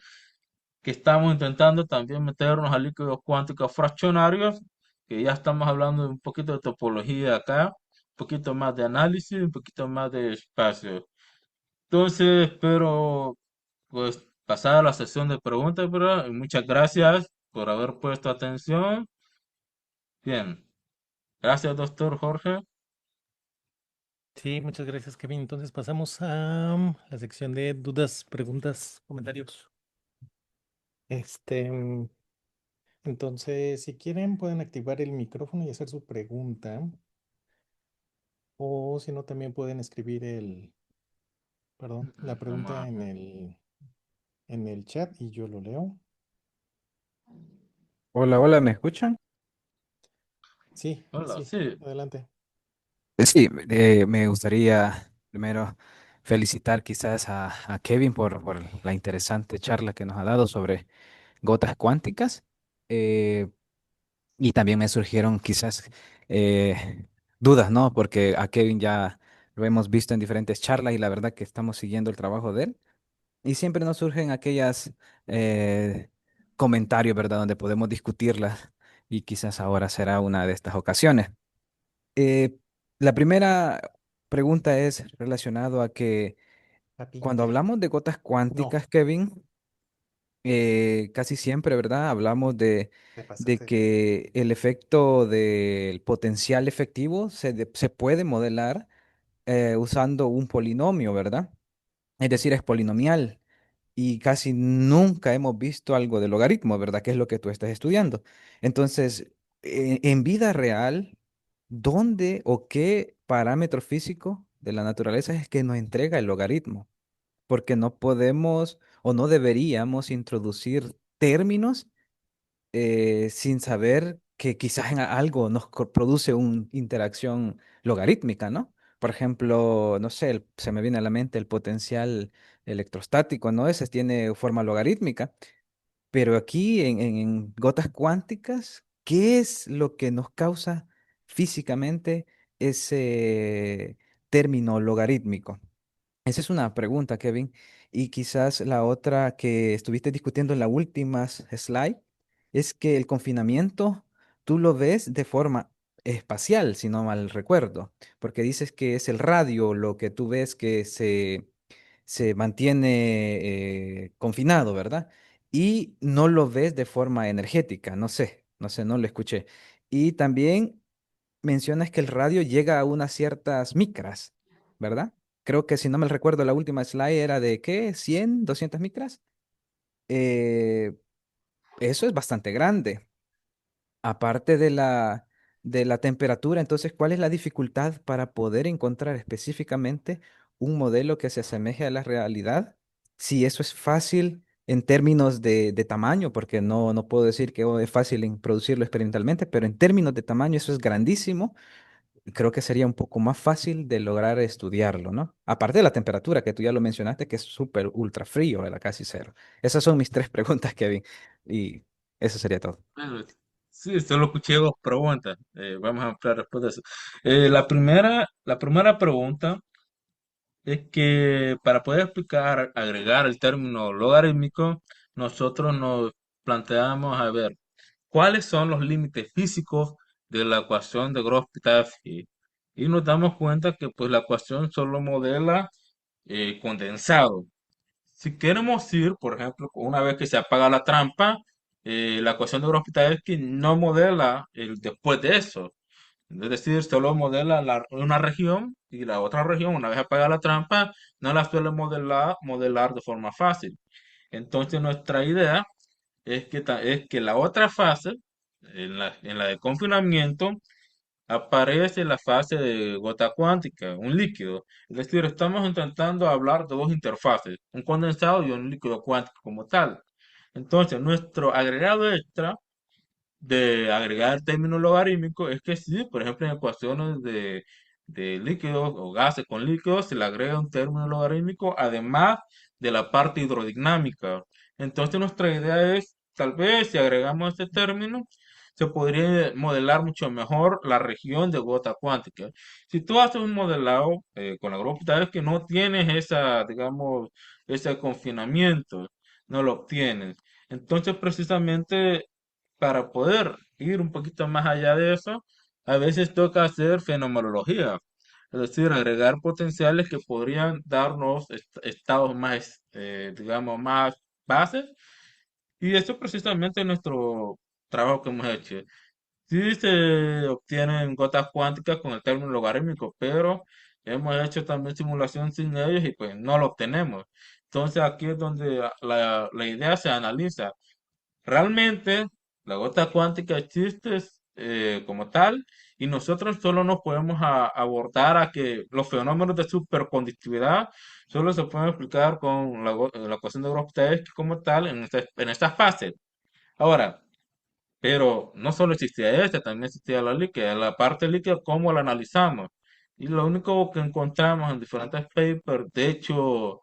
Que estamos intentando también meternos a líquidos cuánticos fraccionarios, que ya estamos hablando de un poquito de topología acá, un poquito más de análisis, un poquito más de espacio. Entonces, espero pues pasar a la sesión de preguntas, ¿verdad? Y muchas gracias por haber puesto atención. Bien, gracias, doctor Jorge. Sí, muchas gracias, Kevin. Entonces pasamos a la sección de dudas, preguntas, comentarios. Este, entonces, si quieren, pueden activar el micrófono y hacer su pregunta, o si no, también pueden escribir la Vamos pregunta a en ver. el chat y yo lo leo. Hola, hola, ¿me escuchan? Sí, Hola, sí, sí. adelante. Sí, me gustaría primero felicitar quizás a Kevin por la interesante charla que nos ha dado sobre gotas cuánticas. eh, y también me surgieron quizás dudas, ¿no? Porque a Kevin ya lo hemos visto en diferentes charlas y la verdad que estamos siguiendo el trabajo de él. Y siempre nos surgen aquellas eh, comentarios, ¿verdad? Donde podemos discutirlas y quizás ahora será una de estas ocasiones. Eh, la primera pregunta es relacionado a que Papi, cuando ya. hablamos de gotas No, cuánticas, Kevin, casi siempre, ¿verdad? Hablamos te de pasaste de lanza. que el efecto del potencial efectivo se puede modelar usando un polinomio, ¿verdad? Es decir, es polinomial. Y casi nunca hemos visto algo de logaritmo, ¿verdad? Que es lo que tú estás estudiando. Entonces, en vida real, ¿dónde o qué parámetro físico de la naturaleza es que nos entrega el logaritmo? Porque no podemos o no deberíamos introducir términos sin saber que quizás en algo nos produce una interacción logarítmica, ¿no? Por ejemplo, no sé, se me viene a la mente el potencial electrostático, ¿no? Ese tiene forma logarítmica, pero aquí en gotas cuánticas, ¿qué es lo que nos causa físicamente ese término logarítmico? Esa es una pregunta, Kevin. Y quizás la otra que estuviste discutiendo en la última slide es que el confinamiento tú lo ves de forma espacial, si no mal recuerdo, porque dices que es el radio lo que tú ves que se mantiene confinado, ¿verdad? Y no lo ves de forma energética, no sé, no lo escuché. Y también mencionas que el radio llega a unas ciertas micras, ¿verdad? Creo que si no me recuerdo, la última slide era de ¿qué? ¿100, 200 micras? Eh, Eso es bastante grande. Aparte de la temperatura, entonces, ¿cuál es la dificultad para poder encontrar específicamente un modelo que se asemeje a la realidad? Si eso es fácil en términos de tamaño, porque no puedo decir que es fácil en producirlo experimentalmente, pero en términos de tamaño eso es grandísimo. Creo que sería un poco más fácil de lograr estudiarlo, ¿no? Aparte de la temperatura, que tú ya lo mencionaste, que es súper ultra frío, ¿verdad? Casi cero. Esas son mis tres preguntas, Kevin. Y eso sería todo. Bueno, sí, solo escuché dos preguntas. Vamos a ampliar después de eso. La primera pregunta es que para poder explicar, agregar el término logarítmico, nosotros nos planteamos a ver cuáles son los límites físicos de la ecuación de Grove-Pitaffi. Y nos damos cuenta que pues la ecuación solo modela condensado. Si queremos ir, por ejemplo, una vez que se apaga la trampa, la ecuación de Grove-Pitaffi no modela el después de eso. Es decir, solo modela una región y la otra región, una vez apagada la trampa, no la suele modelar de forma fácil. Entonces, nuestra idea es que la otra fase, en la de confinamiento, aparece la fase de gota cuántica, un líquido. Es decir, estamos intentando hablar de dos interfaces, un condensado y un líquido cuántico como tal. Entonces, nuestro agregado extra de agregar el término logarítmico es que sí, por ejemplo, en ecuaciones de líquidos o gases con líquidos se le agrega un término logarítmico además de la parte hidrodinámica. Entonces nuestra idea es, tal vez si agregamos este término, se podría modelar mucho mejor la región de gota cuántica. Si tú haces un modelado con la grófica es que no tienes esa, digamos, ese confinamiento, no lo obtienes. Entonces, precisamente para poder ir un poquito más allá de eso, a veces toca hacer fenomenología, es decir, agregar potenciales que podrían darnos estados más, digamos, más bases. Y eso precisamente es nuestro trabajo que hemos hecho. Sí se obtienen gotas cuánticas con el término logarítmico, pero hemos hecho también simulación sin ellos y pues no lo obtenemos. Entonces aquí es donde la idea se analiza. Realmente, la gota cuántica existe como tal y nosotros solo nos podemos abordar a que los fenómenos de superconductividad solo se pueden explicar con la ecuación de Grove-Tedeschi como tal en esta fase. Ahora, pero no solo existía este, también existía la líquida. La parte líquida, ¿cómo la analizamos? Y lo único que encontramos en diferentes papers, de hecho,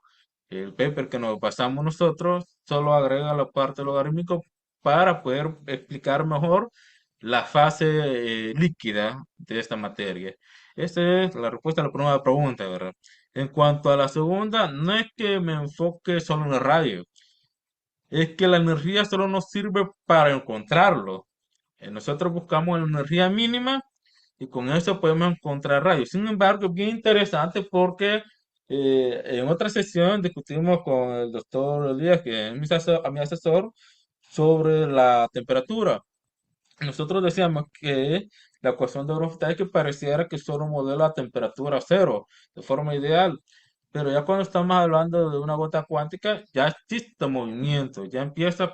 el paper que nos basamos nosotros, solo agrega la parte logarítmica para poder explicar mejor la fase líquida de esta materia. Esa es la respuesta a la primera pregunta, ¿verdad? En cuanto a la segunda, no es que me enfoque solo en el radio, es que la energía solo nos sirve para encontrarlo. Nosotros buscamos la energía mínima y con eso podemos encontrar rayos. Sin embargo, es bien interesante porque en otra sesión discutimos con el doctor Elías, que es mi asesor, sobre la temperatura. nosotros decíamos que la ecuación de Grove-Dake pareciera que solo modela a temperatura cero, de forma ideal. Pero ya cuando estamos hablando de una gota cuántica, ya existe movimiento, ya empieza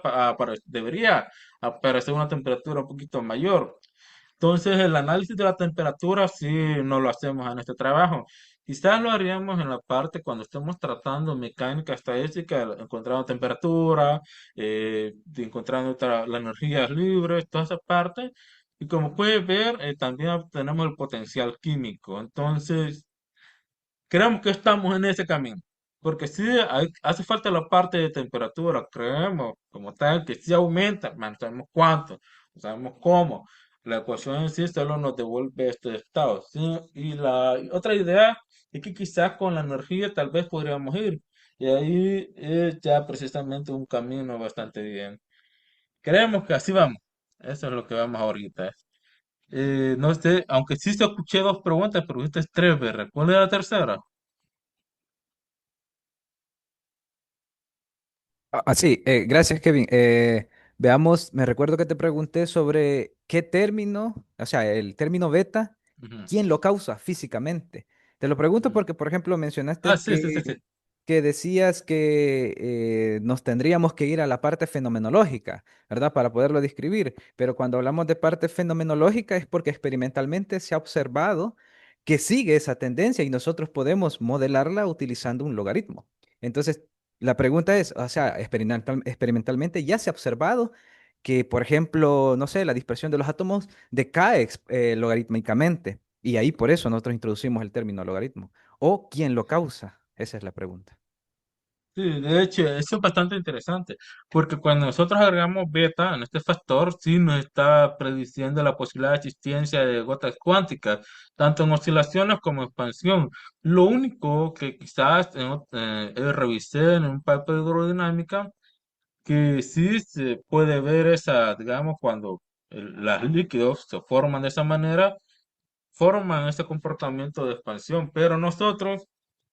debería aparecer una temperatura un poquito mayor. Entonces, el análisis de la temperatura sí no lo hacemos en este trabajo. Quizás lo haríamos en la parte cuando estemos tratando mecánica estadística, encontrando temperatura, encontrando las energías libres, toda esa parte. Y como puedes ver, también tenemos el potencial químico. Entonces, creemos que estamos en ese camino, porque sí hace falta la parte de temperatura, creemos como tal que sí aumenta, pero no sabemos cuánto, no sabemos cómo. La ecuación en sí solo nos devuelve este estado, ¿sí? Y la otra idea es que quizás con la energía tal vez podríamos ir, y ahí es ya precisamente un camino bastante bien. Creemos que así vamos, eso es lo que vamos ahorita. No sé, aunque sí te escuché dos preguntas, pero usted es tres, ¿verdad? ¿Cuál es la tercera? Sí, gracias, Kevin. Veamos, me recuerdo que te pregunté sobre qué término, o sea, el término beta, Ujú, ¿quién lo causa físicamente? Te lo pregunto ujú. porque, por ejemplo, Ah, mencionaste sí, sí, sí, sí. que decías que nos tendríamos que ir a la parte fenomenológica, ¿verdad? Para poderlo describir. Pero cuando hablamos de parte fenomenológica es porque experimentalmente se ha observado que sigue esa tendencia y nosotros podemos modelarla utilizando un logaritmo. Entonces, la pregunta es, o sea, experimentalmente ya se ha observado que, por ejemplo, no sé, la dispersión de los átomos decae logarítmicamente. Y ahí por eso nosotros introducimos el término logaritmo. ¿O quién lo causa? Esa es la pregunta. Sí, de hecho, eso es bastante interesante, porque cuando nosotros agregamos beta en este factor, sí nos está prediciendo la posibilidad de existencia de gotas cuánticas, tanto en oscilaciones como en expansión. Lo único que quizás revisé en un papel de hidrodinámica, que sí se puede ver esa, digamos, cuando los líquidos se forman de esa manera, forman ese comportamiento de expansión, pero nosotros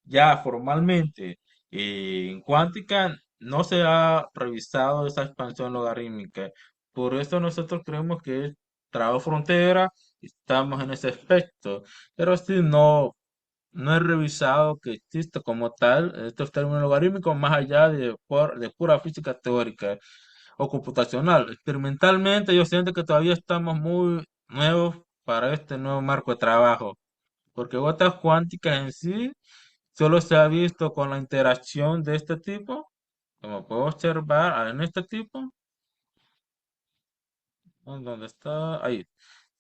ya formalmente en cuántica no se ha revisado esa expansión logarítmica. Por eso nosotros creemos que es trabajo frontera, estamos en ese aspecto, pero sí no he revisado que existe como tal estos términos logarítmicos más allá de pura física teórica o computacional. Experimentalmente yo siento que todavía estamos muy nuevos para este nuevo marco de trabajo, porque gotas cuánticas en sí solo se ha visto con la interacción de este tipo, como puedo observar en este tipo, ¿dónde está? Ahí.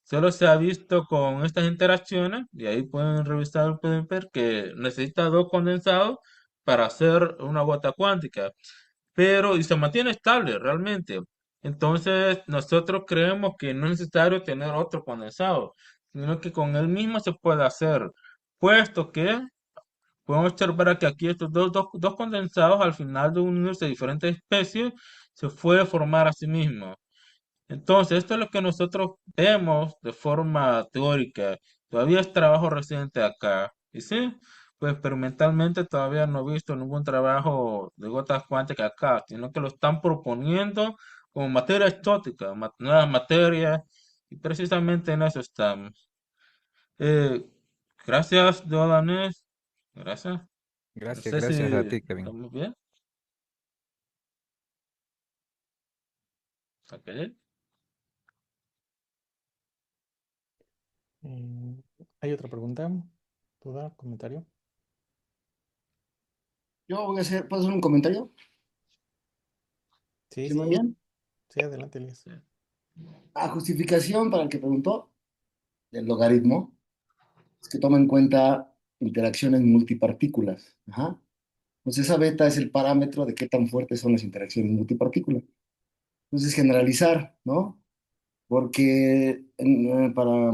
Solo se ha visto con estas interacciones, y ahí pueden revisar, pueden ver que necesita dos condensados para hacer una gota cuántica, pero y se mantiene estable realmente. Entonces, nosotros creemos que no es necesario tener otro condensado, sino que con él mismo se puede hacer, puesto que podemos observar que aquí estos dos condensados al final de unirse de diferentes especies se puede formar a sí mismo. Entonces, esto es lo que nosotros vemos de forma teórica. Todavía es trabajo reciente acá. Y sí, pues experimentalmente todavía no he visto ningún trabajo de gotas cuánticas acá, sino que lo están proponiendo como materia exótica, nuevas materias, y precisamente en eso estamos. Eh, gracias, Dolanés. Gracias. No Gracias, sé si gracias a ti, Kevin. estamos bien. Ok. Eh, ¿Hay otra pregunta? ¿Duda? ¿Comentario? Yo voy a hacer, ¿puedo hacer un comentario? Sí, ¿Sí me sí, oyen? sí, adelante, Elías. Sí. A justificación para el que preguntó del logaritmo es que toma en cuenta interacciones multipartículas. Ajá. Entonces, esa beta es el parámetro de qué tan fuertes son las interacciones multipartículas. Entonces, generalizar, ¿no? Porque para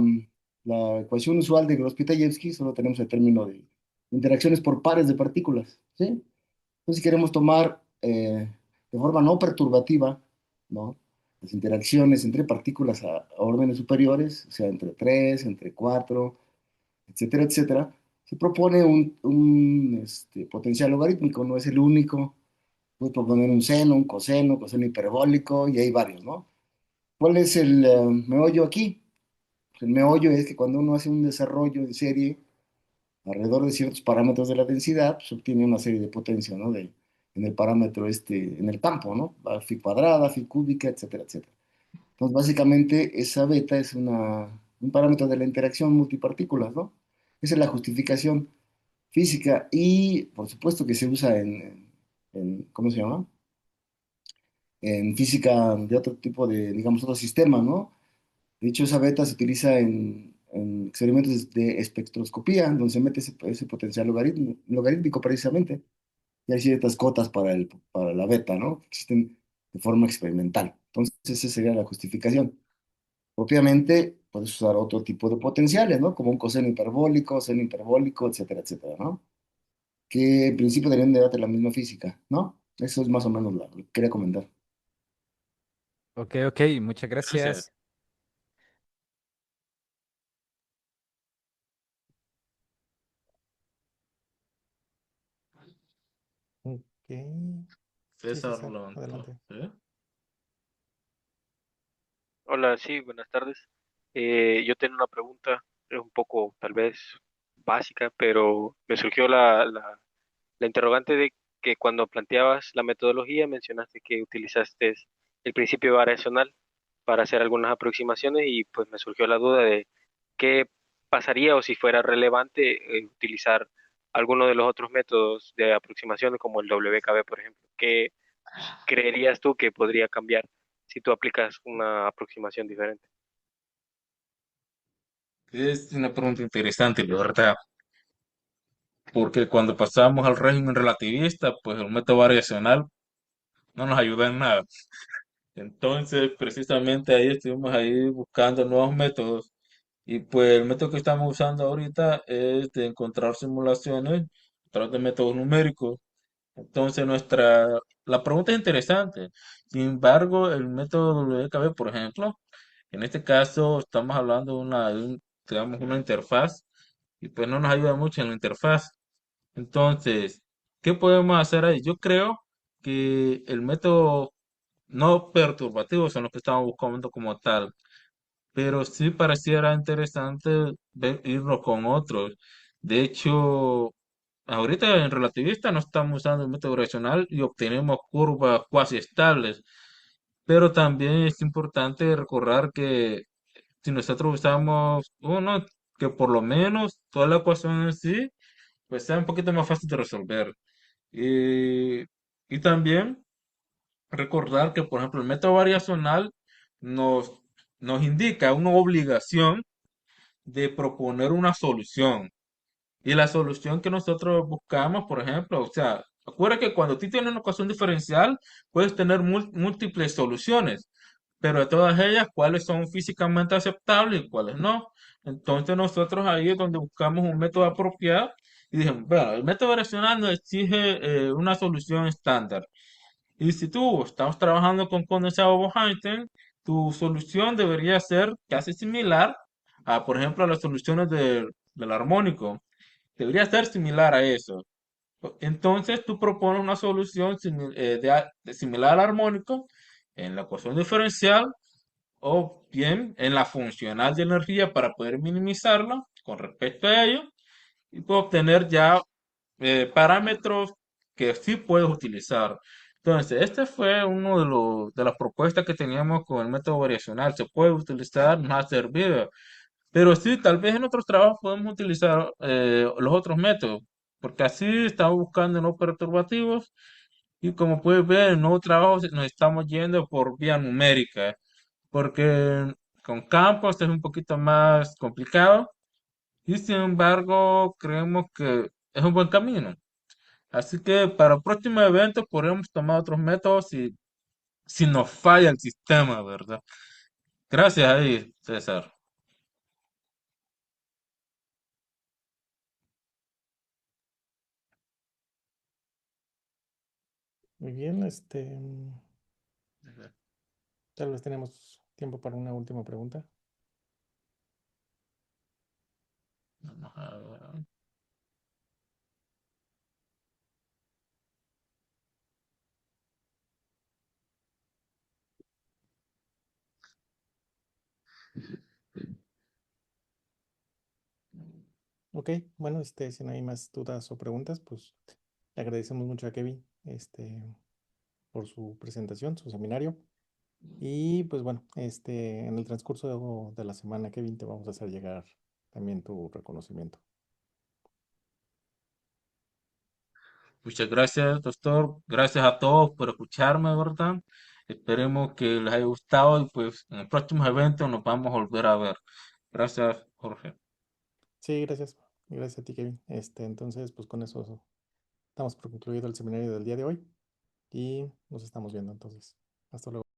la ecuación usual de Gross-Pitayevsky solo tenemos el término de interacciones por pares de partículas, ¿sí? Entonces, si queremos tomar de forma no perturbativa, ¿no? Las interacciones entre partículas a órdenes superiores, o sea, entre 3, entre 4, etcétera, etcétera, se propone un potencial logarítmico, no es el único. Puedes proponer un seno, un coseno, coseno hiperbólico, y hay varios, ¿no? ¿Cuál es el meollo aquí? Pues el meollo es que cuando uno hace un desarrollo en serie alrededor de ciertos parámetros de la densidad, pues obtiene una serie de potencia, ¿no? En el parámetro en el campo, ¿no? La phi cuadrada, phi cúbica, etcétera, etcétera. Entonces, básicamente, esa beta es un parámetro de la interacción multipartículas, ¿no? Esa es la justificación física y, por supuesto, que se usa ¿cómo se llama? En física de otro tipo de, digamos, otro sistema, ¿no? De hecho, esa beta se utiliza en experimentos de espectroscopía, donde se mete ese potencial logarítmico precisamente. Y hay ciertas cotas para la beta, ¿no? Que existen de forma experimental. Entonces, esa sería la justificación. Propiamente, puedes usar otro tipo de potenciales, ¿no? Como un coseno hiperbólico, etcétera, etcétera, ¿no? Que en principio deberían de darte la misma física, ¿no? Eso es más o menos lo que quería comentar. Ok, ok, muchas Gracias. gracias. Ok. Sí, César César, levantó. adelante. ¿Eh? Hola, sí, buenas tardes. Yo tengo una pregunta, un poco tal vez básica, pero me surgió la interrogante de que cuando planteabas la metodología mencionaste que utilizaste el principio variacional para hacer algunas aproximaciones y pues me surgió la duda de qué pasaría o si fuera relevante utilizar alguno de los otros métodos de aproximación como el WKB, por ejemplo. ¿Qué creerías tú que podría cambiar si tú aplicas una aproximación diferente? Es una pregunta interesante, la verdad, porque cuando pasamos al régimen relativista, pues el método variacional no nos ayuda en nada. Entonces, precisamente ahí estuvimos ahí buscando nuevos métodos y pues el método que estamos usando ahorita es de encontrar simulaciones a través de métodos numéricos. Entonces, la pregunta es interesante. Sin embargo, el método WKB, por ejemplo, en este caso estamos hablando digamos, una interfaz y pues no nos ayuda mucho en la interfaz. Entonces, ¿qué podemos hacer ahí? Yo creo que el método no perturbativos son los que estamos buscando como tal, pero sí pareciera interesante irnos con otros. De hecho, ahorita en relativista no estamos usando el método racional y obtenemos curvas cuasi estables, pero también es importante recordar que si nosotros usamos uno, que por lo menos toda la ecuación en sí, pues sea un poquito más fácil de resolver. Y, y también recordar que, por ejemplo, el método variacional nos, nos indica una obligación de proponer una solución. Y la solución que nosotros buscamos, por ejemplo, o sea, recuerda que cuando tú tienes una ecuación diferencial, puedes tener múltiples soluciones, pero de todas ellas, cuáles son físicamente aceptables y cuáles no. Entonces nosotros ahí es donde buscamos un método apropiado y dijimos, bueno, el método variacional nos exige una solución estándar. Y si tú estás trabajando con condensado Bose-Einstein, tu solución debería ser casi similar a, por ejemplo, a las soluciones del armónico. Debería ser similar a eso. Entonces tú propones una solución similar al armónico en la ecuación diferencial o bien en la funcional de energía para poder minimizarla con respecto a ello y puedo obtener ya parámetros que sí puedes utilizar. Entonces, este fue uno de las propuestas que teníamos con el método variacional. Se puede utilizar, nos ha servido. Pero sí, tal vez en otros trabajos podemos utilizar los otros métodos, porque así estamos buscando no perturbativos y como puedes ver, en nuevos trabajos nos estamos yendo por vía numérica, porque con campos es un poquito más complicado y sin embargo creemos que es un buen camino. Así que para el próximo evento podremos tomar otros métodos si nos falla el sistema, ¿verdad? Gracias ahí, César. Muy bien, tal vez tenemos tiempo para una última pregunta. Vamos a ver. Ok, bueno, si no hay más dudas o preguntas, pues le agradecemos mucho a Kevin, por su presentación, su seminario. Y pues bueno, en el transcurso de la semana, Kevin, te vamos a hacer llegar también tu reconocimiento. Muchas gracias, doctor. Gracias a todos por escucharme, ¿verdad? Esperemos que les haya gustado y pues en el próximo evento nos vamos a volver a ver. Gracias, Jorge. Sí, gracias. Gracias a ti, Kevin. Entonces, pues con eso damos por concluido el seminario del día de hoy y nos estamos viendo entonces. Hasta luego.